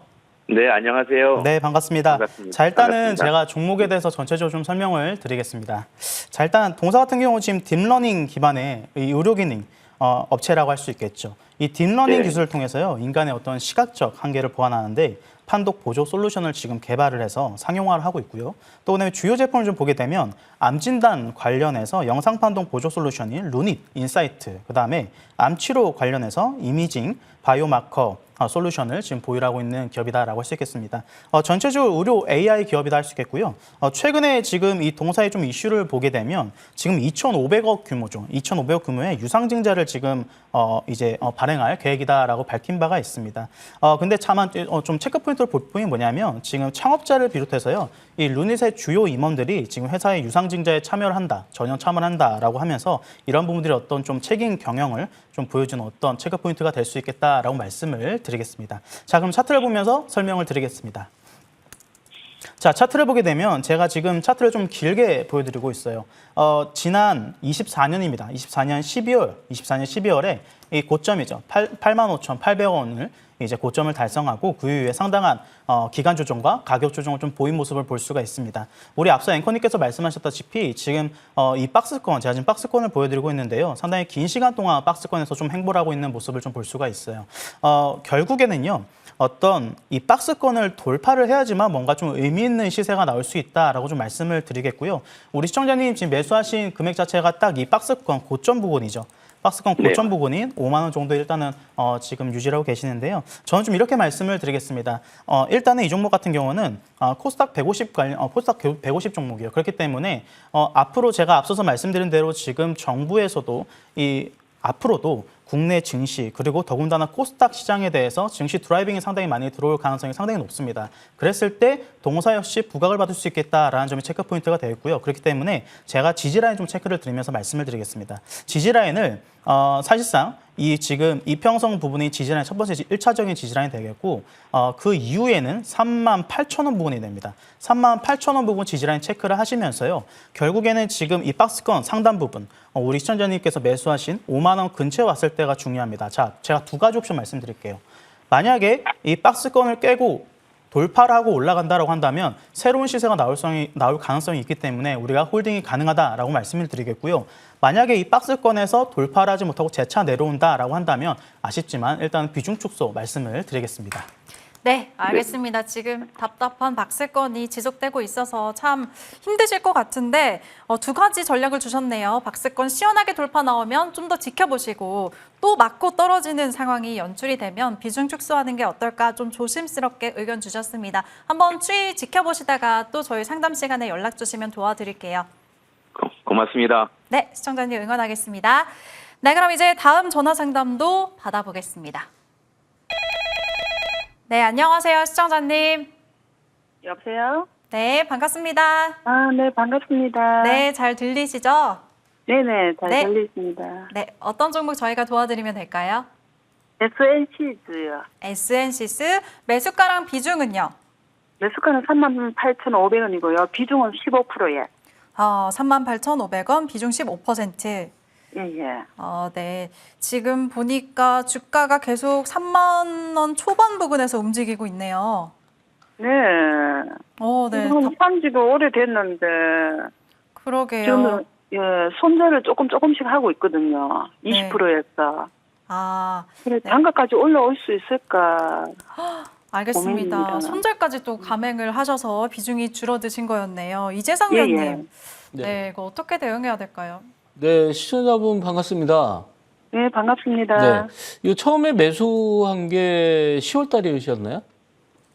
네, 안녕하세요. 네, 반갑습니다. 반갑습니다. 자, 일단은 반갑습니다. 제가 종목에 대해서 전체적으로 좀 설명을 드리겠습니다. 자, 일단 동사 같은 경우 지금 딥러닝 기반의 이 의료기능 업체라고 할 수 있겠죠. 이 딥러닝 네. 기술을 통해서요, 인간의 어떤 시각적 한계를 보완하는데 판독 보조 솔루션을 지금 개발을 해서 상용화를 하고 있고요. 또 그다음에 주요 제품을 좀 보게 되면 암 진단 관련해서 영상 판독 보조 솔루션인 루닛, 인사이트, 그다음에 암 치료 관련해서 이미징, 바이오마커 솔루션을 지금 보유하고 있는 기업이다라고 할 수 있겠습니다. 전체적으로 의료 AI 기업이다 할 수 있겠고요. 최근에 지금 이 동사의 좀 이슈를 보게 되면 지금 2,500억 규모죠. 2,500억 규모의 유상증자를 지금 이제 발행할 계획이다라고 밝힌 바가 있습니다. 근데 차만 좀 체크 포인트를 볼 부분이 뭐냐면 지금 창업자를 비롯해서요. 이 루닛의 주요 임원들이 지금 회사의 유상증자에 참여를 한다, 전혀 참여를 한다라고 하면서 이런 부분들이 어떤 좀 책임 경영을 좀 보여주는 어떤 체크 포인트가 될 수 있겠다라고 말씀을 드리겠습니다. 자, 그럼 차트를 보면서 설명을 드리겠습니다. 자, 차트를 보게 되면 제가 지금 차트를 좀 길게 보여드리고 있어요. 지난 24년입니다. 24년 12월에 이 고점이죠. 85,800원을 이제 고점을 달성하고 그 이후에 상당한 기간 조정과 가격 조정을 좀 보인 모습을 볼 수가 있습니다. 우리 앞서 앵커님께서 말씀하셨다시피 지금 이 박스권, 제가 지금 박스권을 보여드리고 있는데요. 상당히 긴 시간 동안 박스권에서 좀 행보를 하고 있는 모습을 좀 볼 수가 있어요. 결국에는요. 어떤 이 박스권을 돌파를 해야지만 뭔가 좀 의미 있는 시세가 나올 수 있다라고 좀 말씀을 드리겠고요. 우리 시청자님 지금 매수하신 금액 자체가 딱 이 박스권 고점 부분이죠. 박스권 고점 부분인 5만 원 정도 일단은 지금 유지를 하고 계시는데요. 저는 좀 이렇게 말씀을 드리겠습니다. 일단은 이 종목 같은 경우는 코스닥 150 코스닥 150 종목이에요. 그렇기 때문에 앞으로 제가 앞서서 말씀드린 대로 지금 정부에서도 이 앞으로도 국내 증시 그리고 더군다나 코스닥 시장에 대해서 증시 드라이빙이 상당히 많이 들어올 가능성이 상당히 높습니다. 그랬을 때 동사 역시 부각을 받을 수 있겠다라는 점이 체크 포인트가 되어 있고요. 그렇기 때문에 제가 지지라인 좀 체크를 드리면서 말씀을 드리겠습니다. 지지라인을 사실상 이 지금 이평선 부분이 지지라인 첫 번째 1차적인 지지라인이 되겠고 그 이후에는 38,000원 부분이 됩니다. 38,000원 부분 지지라인 체크를 하시면서요. 결국에는 지금 이 박스권 상단 부분 우리 시청자님께서 매수하신 5만 원 근처에 왔을 때가 중요합니다. 자, 제가 두 가지 옵션 말씀드릴게요. 만약에 이 박스권을 깨고 돌파를 하고 올라간다라고 한다면 새로운 시세가 나올 가능성이 있기 때문에 우리가 홀딩이 가능하다라고 말씀을 드리겠고요. 만약에 이 박스권에서 돌파를 하지 못하고 재차 내려온다라고 한다면 아쉽지만 일단 비중 축소 말씀을 드리겠습니다. 네, 알겠습니다. 지금 답답한 박스권이 지속되고 있어서 참 힘드실 것 같은데 두 가지 전략을 주셨네요. 박스권 시원하게 돌파 나오면 좀 더 지켜보시고 또 맞고 떨어지는 상황이 연출이 되면 비중 축소하는 게 어떨까 좀 조심스럽게 의견 주셨습니다. 한번 추이 지켜보시다가 또 저희 상담 시간에 연락 주시면 도와드릴게요. 고맙습니다. 네, 시청자님 응원하겠습니다. 네, 그럼 이제 다음 전화 상담도 받아보겠습니다. 네, 안녕하세요, 시청자님. 여보세요? 네, 반갑습니다. 아, 네, 반갑습니다. 네, 잘 들리시죠? 네네, 잘 네. 들리십니다. 네, 어떤 종목 저희가 도와드리면 될까요? SNC즈요. SNC스 매수가랑 비중은요? 매수가는 38,500원이고요. 비중은 15%예. 38,500원, 비중 15%. 예, 예. 네. 지금 보니까 주가가 계속 3만 원 초반 부근에서 움직이고 있네요. 네. 네. 산지도 오래됐는데, 그러게요. 저는, 예, 손절을 조금씩 하고 있거든요. 네. 20%였어. 그래, 네. 단가까지 올라올 수 있을까? 알겠습니다. 고민입니다. 손절까지 또 감행을 하셔서 비중이 줄어드신 거였네요. 이재상 예, 위원님. 예. 네, 이거 어떻게 대응해야 될까요? 네, 시청자분 반갑습니다. 네, 반갑습니다. 네, 이거 처음에 매수한 게 10월 달이셨나요?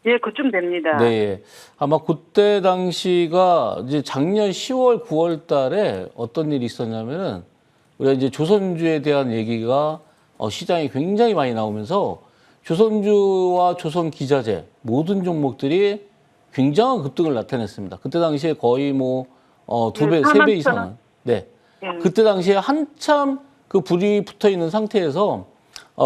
예, 그쯤 됩니다. 네, 예. 아마 그때 당시가 이제 작년 10월, 9월 달에 어떤 일이 있었냐면은 우리가 이제 조선주에 대한 얘기가 시장에 굉장히 많이 나오면서 조선주와 조선기자재 모든 종목들이 굉장한 급등을 나타냈습니다. 그때 당시에 거의 뭐 두 배, 네, 세 배 4만 이상은. 네. 예. 그때 당시에 한참 그 불이 붙어 있는 상태에서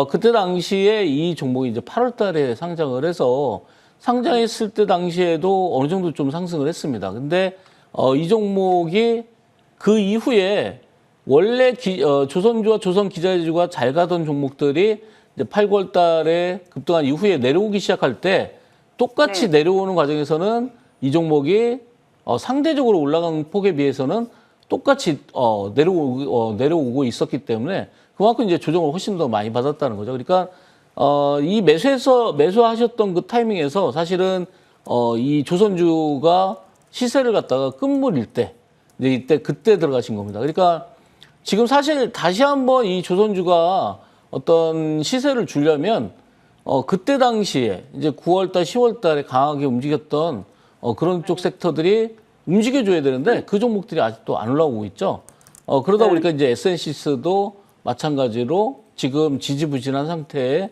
그때 당시에 이 종목이 이제 8월 달에 상장을 해서 상장했을 때 당시에도 어느 정도 좀 상승을 했습니다. 근데 이 종목이 그 이후에 원래 조선주와 조선기자재주가 잘 가던 종목들이 이제 8, 9월 달에 급등한 이후에 내려오기 시작할 때 똑같이 내려오는 과정에서는 이 종목이 상대적으로 올라간 폭에 비해서는 똑같이 내려오고 있었기 때문에 그만큼 이제 조정을 훨씬 더 많이 받았다는 거죠. 그러니까 이 매수하셨던 그 타이밍에서 사실은 이 조선주가 시세를 갖다가 끝물일 때 이제 그때 들어가신 겁니다. 그러니까 지금 사실 다시 한번 이 조선주가 어떤 시세를 주려면 그때 당시에 이제 9월달, 10월달에 강하게 움직였던 그런 쪽 섹터들이 움직여줘야 되는데 그 종목들이 아직도 안 올라오고 있죠. 그러다 보니까 이제 에센시스도 마찬가지로 지금 지지부진한 상태에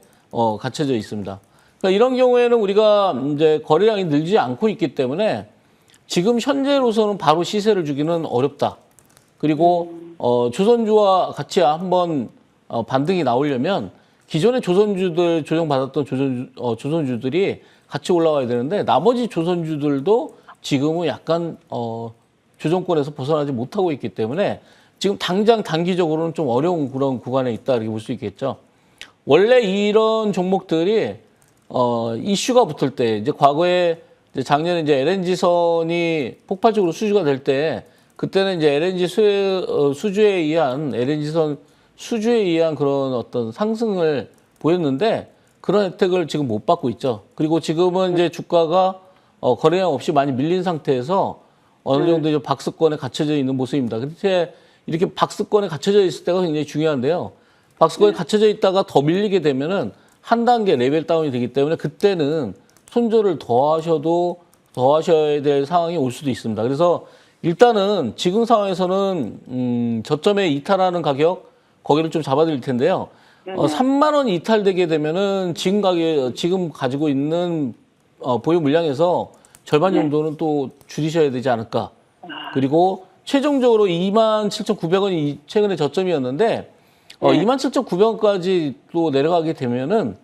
갇혀져 있습니다. 그러니까 이런 경우에는 우리가 이제 거래량이 늘지 않고 있기 때문에 지금 현재로서는 바로 시세를 주기는 어렵다. 그리고 조선주와 같이 한번 반등이 나오려면 기존의 조선주들 조정받았던 조선주들이 같이 올라와야 되는데 나머지 조선주들도 지금은 약간 조정권에서 벗어나지 못하고 있기 때문에 지금 당장 단기적으로는 좀 어려운 그런 구간에 있다 이렇게 볼 수 있겠죠. 원래 이런 종목들이 이슈가 붙을 때 이제 과거에 이제 작년에 이제 LNG선이 폭발적으로 수주가 될 때 그때는 이제 LNG 수주에 의한 LNG선 수주에 의한 그런 어떤 상승을 보였는데 그런 혜택을 지금 못 받고 있죠. 그리고 지금은 이제 주가가 거래량 없이 많이 밀린 상태에서 어느 정도 이제 박스권에 갇혀져 있는 모습입니다. 근데 이렇게 박스권에 갇혀져 있을 때가 굉장히 중요한데요. 박스권에 갇혀져 있다가 더 밀리게 되면은 한 단계 레벨 다운이 되기 때문에 그때는 손절을 더 하셔야 될 상황이 올 수도 있습니다. 그래서 일단은 지금 상황에서는 저점에 이탈하는 가격 거기를 좀 잡아드릴 텐데요. 3만 원 이탈되게 되면은 지금 가지고 있는 보유 물량에서 절반 정도는 또 줄이셔야 되지 않을까. 그리고 최종적으로 27,900원이 최근에 저점이었는데 27,900원까지 또 내려가게 되면은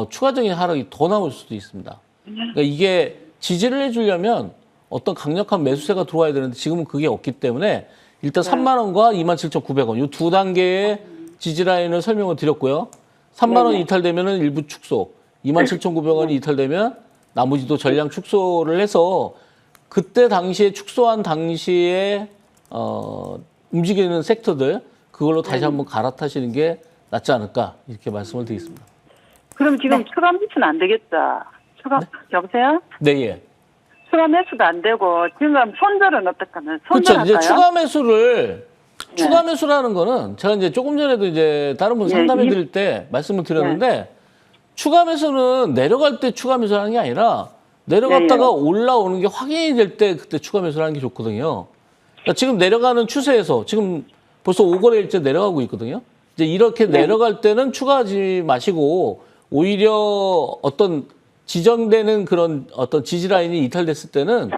추가적인 하락이 더 나올 수도 있습니다. 그러니까 이게 지지를 해주려면 어떤 강력한 매수세가 들어와야 되는데 지금은 그게 없기 때문에 일단 3만 원과 27,900원 이 두 단계의 지지 라인을 설명을 드렸고요. 3만 원 이탈되면은 일부 축소, 27,900원이 이탈되면 나머지도 전량 축소를 해서 그때 당시에 축소한 당시에 움직이는 섹터들 그걸로 다시 한번 갈아타시는 게 낫지 않을까 이렇게 말씀을 드리겠습니다. 그럼 지금 추가 매수는 안 되겠죠? 여보세요? 네, 예. 추가 매수도 안 되고 지금 손절은 어떡하면 그렇죠. 손절할까요? 이제 추가 매수라는 거는 제가 이제 조금 전에도 이제 다른 분 상담해 드릴 때 말씀을 드렸는데 추가 매수는 내려갈 때 추가 매수를 하는 게 아니라 내려갔다가 올라오는 게 확인이 될 때 그때 추가 매수를 하는 게 좋거든요. 그러니까 지금 내려가는 추세에서 지금 벌써 5거래일째 내려가고 있거든요. 이제 이렇게 내려갈 때는 추가하지 마시고 오히려 어떤 지정되는 그런 어떤 지지 라인이 이탈됐을 때는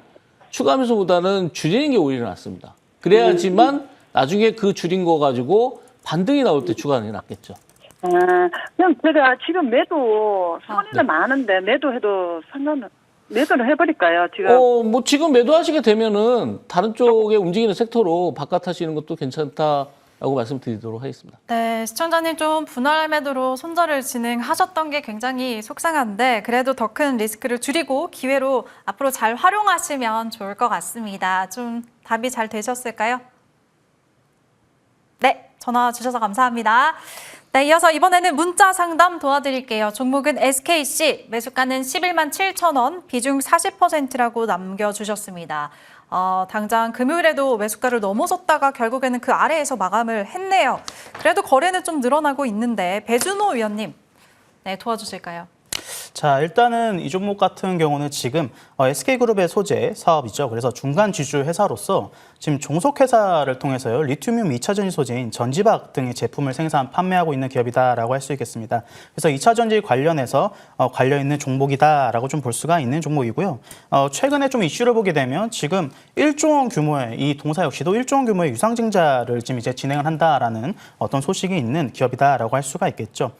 추가 매수보다는 줄이는 게 오히려 낫습니다. 그래야지만 나중에 그 줄인 거 가지고 반등이 나올 때 추가하는 게 낫겠죠. 그럼 제가 지금 매도 손해는 많은데 매도해도 매도를 해버릴까요? 지금 뭐 지금 매도하시게 되면은 다른 쪽에 움직이는 섹터로 바깥하시는 것도 괜찮다라고 말씀드리도록 하겠습니다. 네, 시청자님 좀 분할 매도로 손절을 진행하셨던 게 굉장히 속상한데 그래도 더 큰 리스크를 줄이고 기회로 앞으로 잘 활용하시면 좋을 것 같습니다. 좀 답이 잘 되셨을까요? 네, 전화 주셔서 감사합니다. 네, 이어서 이번에는 문자 상담 도와드릴게요. 종목은 SKC, 매수가는 11만 7천 원, 비중 40%라고 남겨주셨습니다. 당장 금요일에도 매수가를 넘어섰다가 결국에는 그 아래에서 마감을 했네요. 그래도 거래는 좀 늘어나고 있는데 배준호 위원님, 네, 도와주실까요? 자, 일단은 이 종목 같은 경우는 지금 SK그룹의 소재 사업이죠. 그래서 중간 지주 회사로서 지금 종속회사를 통해서요, 리튬이um 2차 전지 소재인 전지박 등의 제품을 생산, 판매하고 있는 기업이다라고 할 수 있겠습니다. 그래서 2차 전지 관련해서 관련 있는 종목이다라고 좀 볼 수가 있는 종목이고요. 최근에 좀 이슈를 보게 되면 지금 1조 원 규모의 이 동사 역시도 1조 원 규모의 유상증자를 지금 이제 진행을 한다라는 어떤 소식이 있는 기업이다라고 할 수가 있겠죠.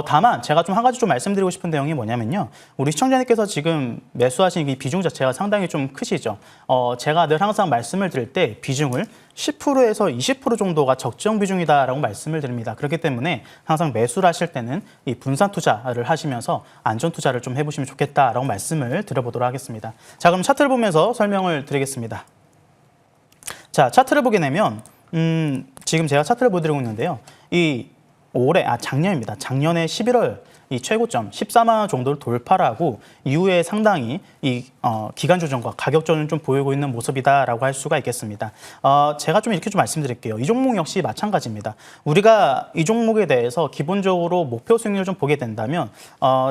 다만 제가 좀 한 가지 좀 말씀드리고 싶은 내용이 뭐냐면요. 우리 시청자님께서 지금 매수하신 이 비중 자체가 상당히 좀 크시죠. 제가 늘 항상 말씀을 드릴 때 비중을 10%에서 20% 정도가 적정 비중이다라고 말씀을 드립니다. 그렇기 때문에 항상 매수를 하실 때는 이 분산 투자를 하시면서 안전 투자를 좀 해보시면 좋겠다라고 말씀을 드려보도록 하겠습니다. 자, 그럼 차트를 보면서 설명을 드리겠습니다. 자, 차트를 보게 되면 지금 제가 차트를 보여드리고 있는데요. 작년입니다. 작년에 11월 이 최고점 14만 원 정도를 돌파를 하고 이후에 상당히 이 기간 조정과 가격 조정을 좀 보이고 있는 모습이다라고 할 수가 있겠습니다. 제가 좀 이렇게 좀 말씀드릴게요. 이 종목 역시 마찬가지입니다. 우리가 이 종목에 대해서 기본적으로 목표 수익률을 좀 보게 된다면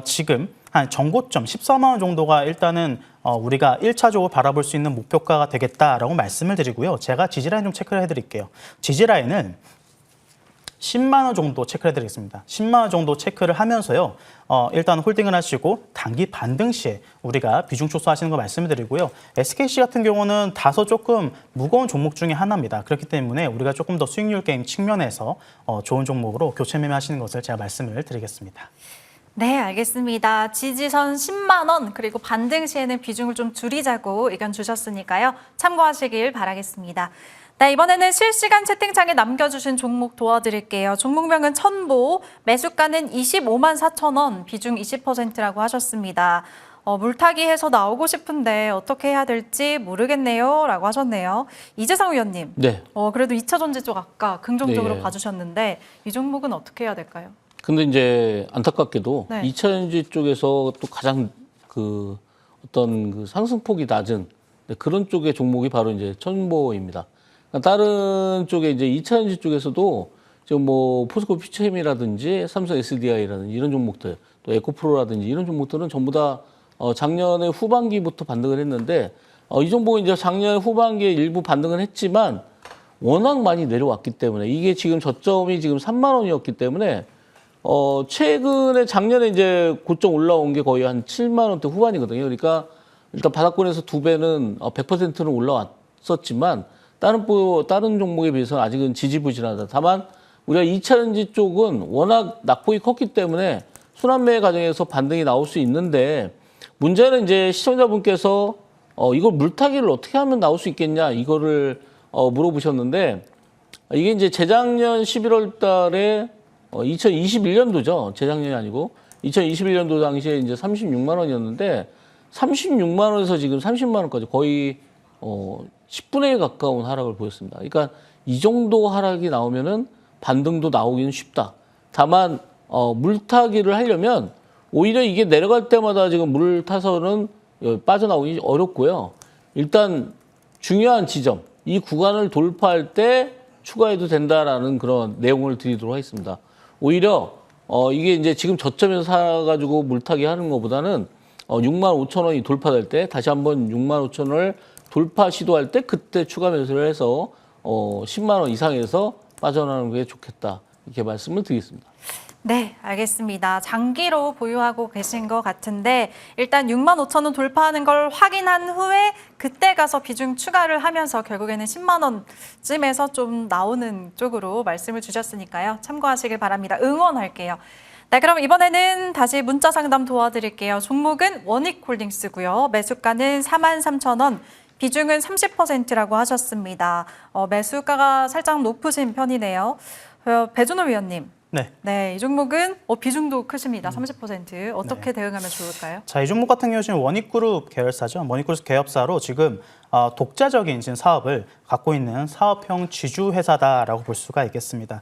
지금 한 전고점 14만 원 정도가 일단은 우리가 1차적으로 바라볼 수 있는 목표가가 되겠다라고 말씀을 드리고요. 제가 지지라인 좀 체크를 해드릴게요. 지지라인은 10만 원 정도 체크를 해드리겠습니다. 10만 원 정도 체크를 하면서요. 일단 홀딩을 하시고 단기 반등 시에 우리가 비중 축소하시는 거 말씀을 드리고요. SKC 같은 경우는 다소 조금 무거운 종목 중에 하나입니다. 그렇기 때문에 우리가 조금 더 수익률 게임 측면에서 좋은 종목으로 교체 매매하시는 것을 제가 말씀을 드리겠습니다. 네, 알겠습니다. 지지선 10만 원 그리고 반등 시에는 비중을 좀 줄이자고 의견 주셨으니까요. 참고하시길 바라겠습니다. 네, 이번에는 실시간 채팅창에 남겨주신 종목 도와드릴게요. 종목명은 천보, 매수가는 25만 4천 원, 비중 20%라고 하셨습니다. 물타기 해서 나오고 싶은데 어떻게 해야 될지 모르겠네요 라고 하셨네요. 이재상 위원님, 네. 그래도 2차 전지 쪽 아까 긍정적으로 네. 봐주셨는데 이 종목은 어떻게 해야 될까요? 근데 이제 안타깝게도 네. 2차 전지 쪽에서 또 가장 어떤 그 상승폭이 낮은 그런 쪽의 종목이 바로 이제 천보입니다. 다른 쪽에 이제 2차 전지 쪽에서도 지금 뭐 포스코 퓨처엠이라든지 삼성 SDI라든지 이런 종목들, 또 에코프로라든지 이런 종목들은 전부 다 작년에 후반기부터 반등을 했는데 이 종목은 이제 작년 후반기에 일부 반등을 했지만 워낙 많이 내려왔기 때문에 이게 지금 저점이 지금 3만 원이었기 때문에 최근에 작년에 이제 고점 올라온 게 거의 한 7만 원대 후반이거든요. 그러니까 일단 바닥권에서 2배는 100%는 올라왔었지만 다른 종목에 비해서는 아직은 지지부진하다. 다만 우리가 2차 전지 쪽은 워낙 낙폭이 컸기 때문에 순환매 과정에서 반등이 나올 수 있는데 문제는 이제 시청자분께서 이걸 물타기를 어떻게 하면 나올 수 있겠냐 이거를 물어보셨는데 이게 이제 재작년 11월 달에 2021년도죠. 재작년이 아니고 2021년도 당시에 이제 36만 원이었는데 36만 원에서 지금 30만 원까지 거의 10분의 1 가까운 하락을 보였습니다. 그러니까 이 정도 하락이 나오면은 반등도 나오기는 쉽다. 다만 물타기를 하려면 오히려 이게 내려갈 때마다 지금 물을 타서는 빠져나오기 어렵고요. 일단 중요한 지점, 이 구간을 돌파할 때 추가해도 된다라는 그런 내용을 드리도록 하겠습니다. 오히려 이게 이제 지금 저점에서 사가지고 물타기 하는 것보다는 6만 5천 원이 돌파될 때 다시 한번 6만 5천 원을 돌파 시도할 때 그때 추가 매수를 해서 10만 원 이상에서 빠져나가는 게 좋겠다. 이렇게 말씀을 드리겠습니다. 네, 알겠습니다. 장기로 보유하고 계신 것 같은데 일단 6만 5천 원 돌파하는 걸 확인한 후에 그때 가서 비중 추가를 하면서 결국에는 10만 원쯤에서 좀 나오는 쪽으로 말씀을 주셨으니까요. 참고하시길 바랍니다. 응원할게요. 네, 그럼 이번에는 다시 문자 상담 도와드릴게요. 종목은 원익홀딩스고요. 매수가는 4만 3천 원. 비중은 30%라고 하셨습니다. 매수가가 살짝 높으신 편이네요. 배준호 위원님. 네, 이 종목은 비중도 크십니다. 30%. 어떻게 대응하면 좋을까요? 자, 이 종목 같은 경우는 원익그룹 계열사죠. 원익그룹 계열사로 지금 독자적인 지금 사업을 갖고 있는 사업형 지주회사다라고 볼 수가 있겠습니다.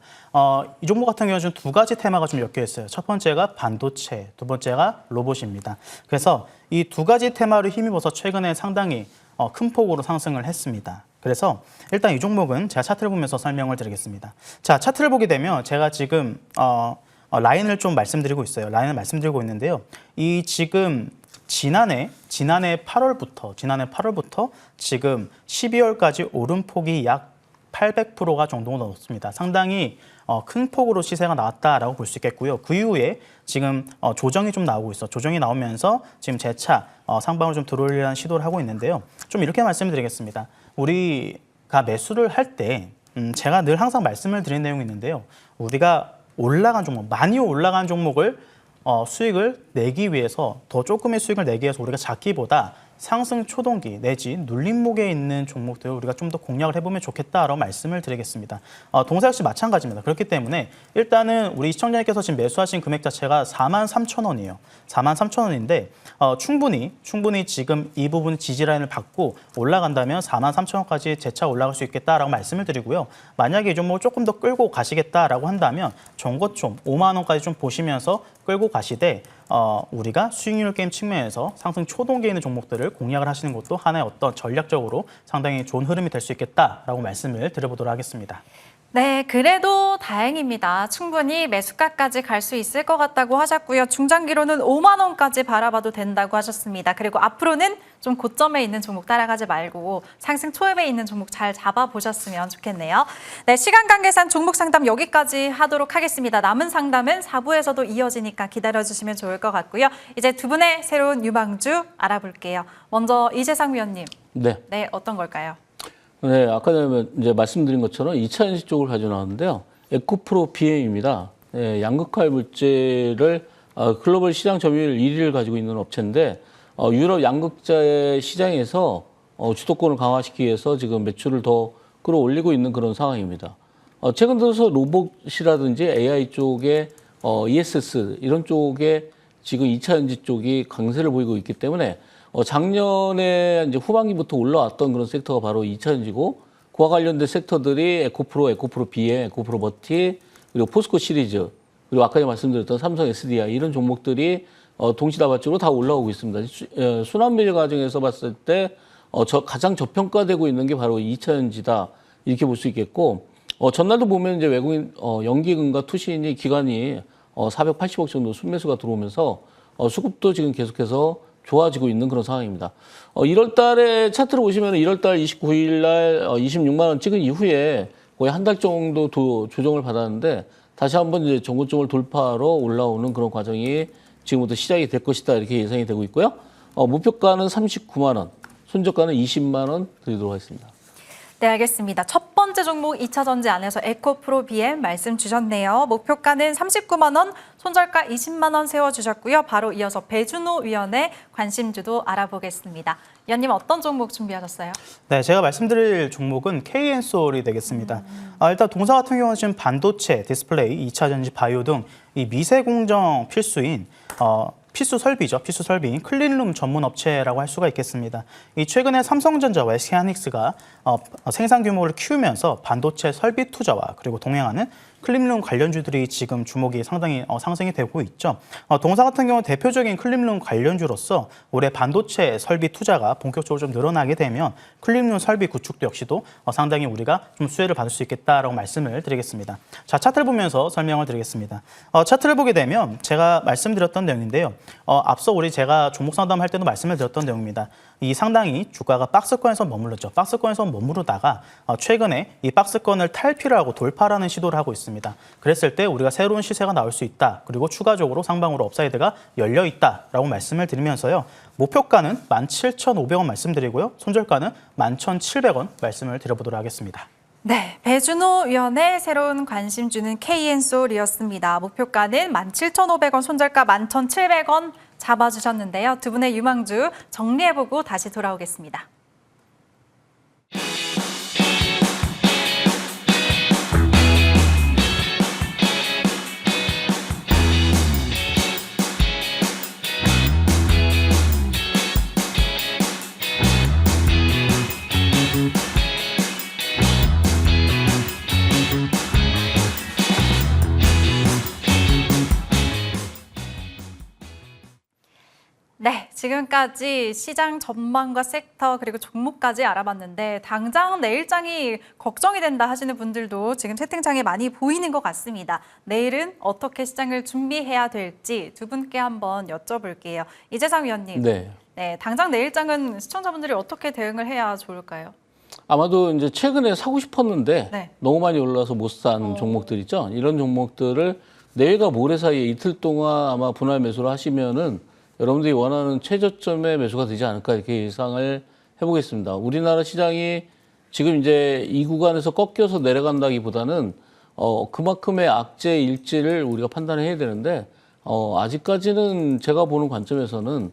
이 종목 같은 경우는 두 가지 테마가 좀 엮여 있어요. 첫 번째가 반도체, 두 번째가 로봇입니다. 그래서 이 두 가지 테마를 힘입어서 최근에 상당히 큰 폭으로 상승을 했습니다. 그래서 일단 이 종목은 제가 차트를 보면서 설명을 드리겠습니다. 자, 차트를 보게 되면 제가 지금 라인을 좀 말씀드리고 있어요. 라인을 말씀드리고 있는데요. 이 지금 지난해 8월부터 지금 12월까지 오름폭이 약 800%가 정도 넘습니다. 상당히 큰 폭으로 시세가 나왔다라고 볼 수 있겠고요. 그 이후에 지금 조정이 좀 나오고 있어. 조정이 나오면서 지금 재차 상방으로 좀 들어오려는 시도를 하고 있는데요. 좀 이렇게 말씀드리겠습니다. 우리가 매수를 할 때 제가 늘 항상 말씀을 드린 내용이 있는데요. 우리가 올라간 종목, 많이 올라간 종목을 수익을 내기 위해서 더 조금의 수익을 내기 위해서 우리가 잡기보다 상승 초동기 내지 눌림목에 있는 종목들을 우리가 좀 더 공략을 해보면 좋겠다라고 말씀을 드리겠습니다. 동사 역시 마찬가지입니다. 그렇기 때문에 일단은 우리 시청자님께서 지금 매수하신 금액 자체가 43,000원이에요. 43,000원인데 충분히 지금 이 부분 지지라인을 받고 올라간다면 43,000원까지 재차 올라갈 수 있겠다라고 말씀을 드리고요. 만약에 이 종목을 조금 더 끌고 가시겠다라고 한다면 전고점 5만 원까지 좀 보시면서 끌고 가시되 우리가 수익률 게임 측면에서 상승 초동기에 있는 종목들을 공략을 하시는 것도 하나의 어떤 전략적으로 상당히 좋은 흐름이 될 수 있겠다라고 말씀을 드려보도록 하겠습니다. 네, 그래도 다행입니다. 충분히 매수가까지 갈 수 있을 것 같다고 하셨고요. 중장기로는 5만 원까지 바라봐도 된다고 하셨습니다. 그리고 앞으로는 좀 고점에 있는 종목 따라가지 말고 상승 초입에 있는 종목 잘 잡아보셨으면 좋겠네요. 네, 시간 관계상 종목 상담 여기까지 하도록 하겠습니다. 남은 상담은 4부에서도 이어지니까 기다려주시면 좋을 것 같고요. 이제 두 분의 새로운 유망주 알아볼게요. 먼저 이재상 위원님. 네, 어떤 걸까요? 네, 아까 전에 이제 말씀드린 것처럼 2차 전지 쪽을 가져 나왔는데요. 에코프로 BM입니다. 네, 양극화 물질을 글로벌 시장 점유율 1위를 가지고 있는 업체인데 유럽 양극자의 시장에서 주도권을 강화시키기 위해서 지금 매출을 더 끌어올리고 있는 그런 상황입니다. 최근 들어서 로봇이라든지 AI 쪽에 ESS 이런 쪽에 지금 2차 전지 쪽이 강세를 보이고 있기 때문에 작년에 이제 후반기부터 올라왔던 그런 섹터가 바로 2차 전지고 그와 관련된 섹터들이 에코프로 BM, 에코프로 버티, 그리고 포스코 시리즈, 그리고 아까 말씀드렸던 삼성 SDI 이런 종목들이 동시다발적으로 다 올라오고 있습니다. 순환매매 과정에서 봤을 때 가장 저평가되고 있는 게 바로 2차 전지다 이렇게 볼 수 있겠고 전날도 보면 이제 외국인 연기금과 투신이 기관이 480억 정도 순매수가 들어오면서 수급도 지금 계속해서 좋아지고 있는 그런 상황입니다. 1월 달에 차트를 보시면 1월 달 29일 날 26만 원 찍은 이후에 거의 한 달 정도 조정을 받았는데 다시 한번 이제 전고점을 돌파하러 올라오는 그런 과정이 지금부터 시작이 될 것이다 이렇게 예상이 되고 있고요. 목표가는 39만 원, 손절가는 20만 원 드리도록 하겠습니다. 네, 알겠습니다. 첫 번째 종목 2차 전지 안에서 에코프로 BM 말씀 주셨네요. 목표가는 39만 원, 손절가 20만 원 세워주셨고요. 바로 이어서 배준호 위원의 관심주도 알아보겠습니다. 위원님 어떤 종목 준비하셨어요? 네, 제가 말씀드릴 종목은 KN솔이 되겠습니다. 일단 동사 같은 경우는 지금 반도체, 디스플레이, 2차 전지, 바이오 등 이 미세 공정 필수인 필수 설비죠. 필수 설비인 클린룸 전문 업체라고 할 수가 있겠습니다. 이 최근에 삼성전자와 SK하이닉스가 생산 규모를 키우면서 반도체 설비 투자와 그리고 동행하는 클린룸 관련주들이 지금 주목이 상당히 상승이 되고 있죠. 동사 같은 경우 대표적인 클린룸 관련주로서 올해 반도체 설비 투자가 본격적으로 좀 늘어나게 되면 클린룸 설비 구축도 역시도 상당히 우리가 좀 수혜를 받을 수 있겠다라고 말씀을 드리겠습니다. 자, 차트를 보면서 설명을 드리겠습니다. 차트를 보게 되면 제가 말씀드렸던 내용인데요. 앞서 제가 종목 상담할 때도 말씀을 드렸던 내용입니다. 이 상당히 주가가 박스권에서 머물렀죠. 박스권에서 머무르다가 최근에 이 박스권을 탈피를 하고 돌파라는 시도를 하고 있습니다. 그랬을 때 우리가 새로운 시세가 나올 수 있다. 그리고 추가적으로 상방으로 업사이드가 열려 있다라고 말씀을 드리면서요. 목표가는 17,500원 말씀드리고요. 손절가는 11,700원 말씀을 드려보도록 하겠습니다. 네, 배준호 위원의 새로운 관심주는 KN솔이었습니다. 목표가는 17,500원, 손절가 11,700원 잡아주셨는데요. 두 분의 유망주 정리해보고 다시 돌아오겠습니다. 네, 네, 지금까지 시장 전망과 섹터 그리고 종목까지 알아봤는데 당장 내일장이 걱정이 된다 하시는 분들도 지금 채팅창에 많이 보이는 것 같습니다. 내일은 어떻게 시장을 준비해야 될지 두 분께 한번 여쭤볼게요. 이재상 위원님. 네. 네, 당장 내일장은 시청자분들이 어떻게 대응을 해야 좋을까요? 아마도 이제 최근에 사고 싶었는데 네. 너무 많이 올라서 못 산 종목들 있죠. 이런 종목들을 내일과 모레 사이에 이틀 동안 아마 분할 매수를 하시면은 여러분들이 원하는 최저점의 매수가 되지 않을까 이렇게 예상을 해보겠습니다. 우리나라 시장이 지금 이제 이 구간에서 꺾여서 내려간다기보다는 그만큼의 악재 일지를 우리가 판단해야 되는데 아직까지는 제가 보는 관점에서는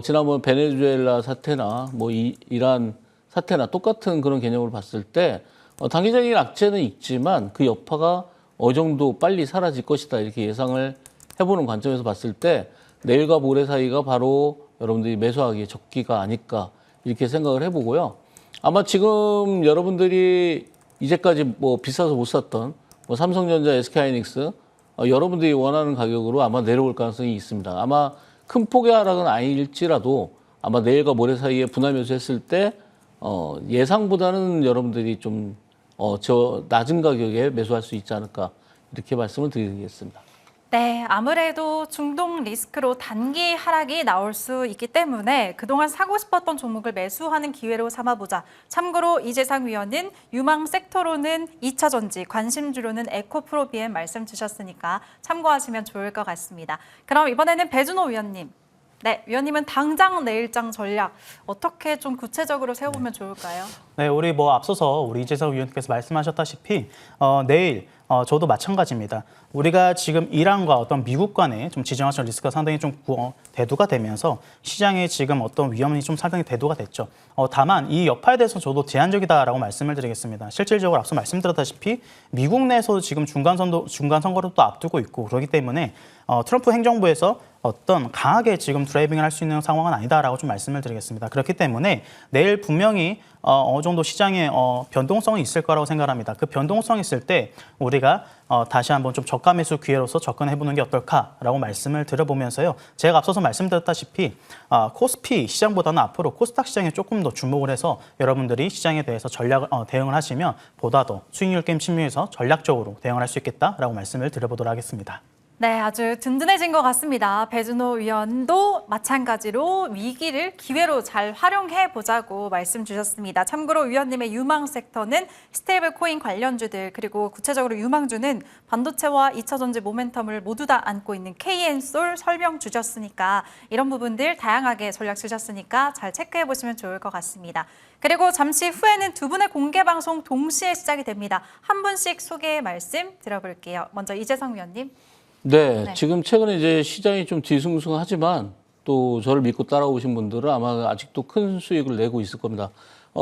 지난번 베네수엘라 사태나 뭐 이란 사태나 똑같은 그런 개념으로 봤을 때 단기적인 악재는 있지만 그 여파가 어느 정도 빨리 사라질 것이다 이렇게 예상을 해보는 관점에서 봤을 때 내일과 모레 사이가 바로 여러분들이 매수하기에 적기가 아닐까 이렇게 생각을 해보고요. 아마 지금 여러분들이 이제까지 뭐 비싸서 못 샀던 뭐 삼성전자, SK하이닉스 여러분들이 원하는 가격으로 아마 내려올 가능성이 있습니다. 아마 큰 폭의 하락은 아닐지라도 아마 내일과 모레 사이에 분할 매수했을 때 예상보다는 여러분들이 좀 저 낮은 가격에 매수할 수 있지 않을까 이렇게 말씀을 드리겠습니다. 네, 아무래도 중동 리스크로 단기 하락이 나올 수 있기 때문에 그동안 사고 싶었던 종목을 매수하는 기회로 삼아보자. 참고로 이재상 위원은 유망 섹터로는 2차 전지, 관심주로는 에코프로비엠 말씀 주셨으니까 참고하시면 좋을 것 같습니다. 그럼 이번에는 배준호 위원님. 네, 위원님은 당장 내일장 전략 어떻게 좀 구체적으로 세워보면 좋을까요? 네, 우리 뭐 앞서서 우리 이재석 위원님께서 말씀하셨다시피 내일 저도 마찬가지입니다. 우리가 지금 이란과 어떤 미국 간의 좀 지정학적 리스크가 상당히 좀 대두가 되면서 시장에 지금 어떤 위험이 좀 상당히 대두가 됐죠. 다만 이 여파에 대해서 저도 제한적이다라고 말씀을 드리겠습니다. 실질적으로 앞서 말씀드렸다시피 미국 내에서도 지금 중간 선거를 또 앞두고 있고 그렇기 때문에 트럼프 행정부에서 어떤 강하게 지금 드라이빙을 할 수 있는 상황은 아니다라고 좀 말씀을 드리겠습니다. 그렇기 때문에 내일 분명히 어느 정도 시장에 변동성이 있을 거라고 생각합니다. 그 변동성이 있을 때 우리가 다시 한번 좀 저가 매수 기회로서 접근해보는 게 어떨까라고 말씀을 드려보면서요. 제가 앞서서 말씀드렸다시피 코스피 시장보다는 앞으로 코스닥 시장에 조금 더 주목을 해서 여러분들이 시장에 대해서 대응을 하시면 보다 더 수익률 게임 측면에서 전략적으로 대응을 할 수 있겠다라고 말씀을 드려보도록 하겠습니다. 네, 아주 든든해진 것 같습니다. 배준호 위원도 마찬가지로 위기를 기회로 잘 활용해 보자고 말씀 주셨습니다. 참고로 위원님의 유망 섹터는 스테이블 코인 관련주들 그리고 구체적으로 유망주는 반도체와 2차 전지 모멘텀을 모두 다 안고 있는 KN솔 설명 주셨으니까 이런 부분들 다양하게 전략 주셨으니까 잘 체크해 보시면 좋을 것 같습니다. 그리고 잠시 후에는 두 분의 공개 방송 동시에 시작이 됩니다. 한 분씩 소개 말씀 들어볼게요. 먼저 이재상 위원님. 네, 네. 지금 최근에 이제 시장이 좀 뒤숭숭하지만 또 저를 믿고 따라오신 분들은 아마 아직도 큰 수익을 내고 있을 겁니다.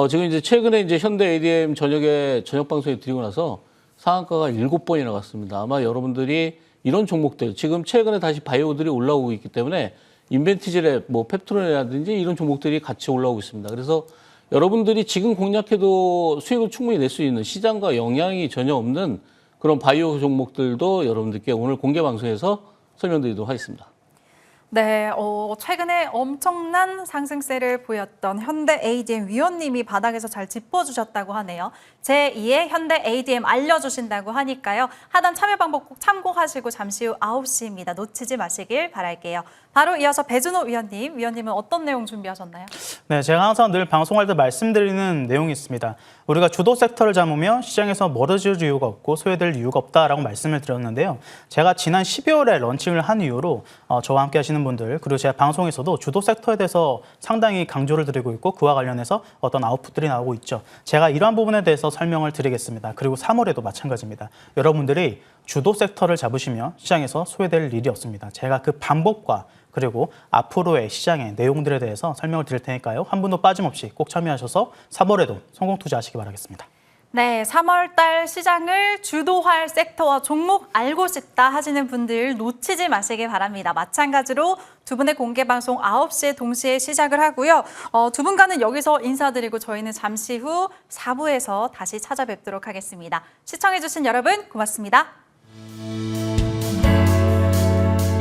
지금 이제 최근에 이제 현대 ADM 저녁 방송에 드리고 나서 상한가가 7번이나 갔습니다. 아마 여러분들이 이런 종목들 지금 최근에 다시 바이오들이 올라오고 있기 때문에 인벤티지랩, 뭐 펩트론이라든지 이런 종목들이 같이 올라오고 있습니다. 그래서 여러분들이 지금 공략해도 수익을 충분히 낼 수 있는 시장과 영향이 전혀 없는 그런 바이오 종목들도 여러분들께 오늘 공개 방송에서 설명드리도록 하겠습니다. 네, 최근에 엄청난 상승세를 보였던 현대 ADM 위원님이 바닥에서 잘 짚어주셨다고 하네요. 제2의 현대 ADM 알려주신다고 하니까요. 하단 참여 방법 꼭 참고하시고 잠시 후 9시입니다. 놓치지 마시길 바랄게요. 바로 이어서 배준호 위원님은 어떤 내용 준비하셨나요? 네, 제가 항상 늘 방송할 때 말씀드리는 내용이 있습니다. 우리가 주도 섹터를 잡으면 시장에서 멀어질 이유가 없고 소외될 이유가 없다라고 말씀을 드렸는데요. 제가 지난 12월에 런칭을 한 이후로 저와 함께 하시는 분들 그리고 제가 방송에서도 주도 섹터에 대해서 상당히 강조를 드리고 있고 그와 관련해서 어떤 아웃풋들이 나오고 있죠. 제가 이러한 부분에 대해서 설명을 드리겠습니다. 그리고 3월에도 마찬가지입니다. 여러분들이 주도 섹터를 잡으시면 시장에서 소외될 일이 없습니다. 제가 그 방법과 그리고 앞으로의 시장의 내용들에 대해서 설명을 드릴 테니까요. 한 분도 빠짐없이 꼭 참여하셔서 3월에도 성공 투자하시기 바라겠습니다. 네, 3월 달 시장을 주도할 섹터와 종목 알고 싶다 하시는 분들 놓치지 마시기 바랍니다. 마찬가지로 두 분의 공개 방송 9시에 동시에 시작을 하고요. 두 분과는 여기서 인사드리고 저희는 잠시 후 4부에서 다시 찾아뵙도록 하겠습니다. 시청해주신 여러분 고맙습니다.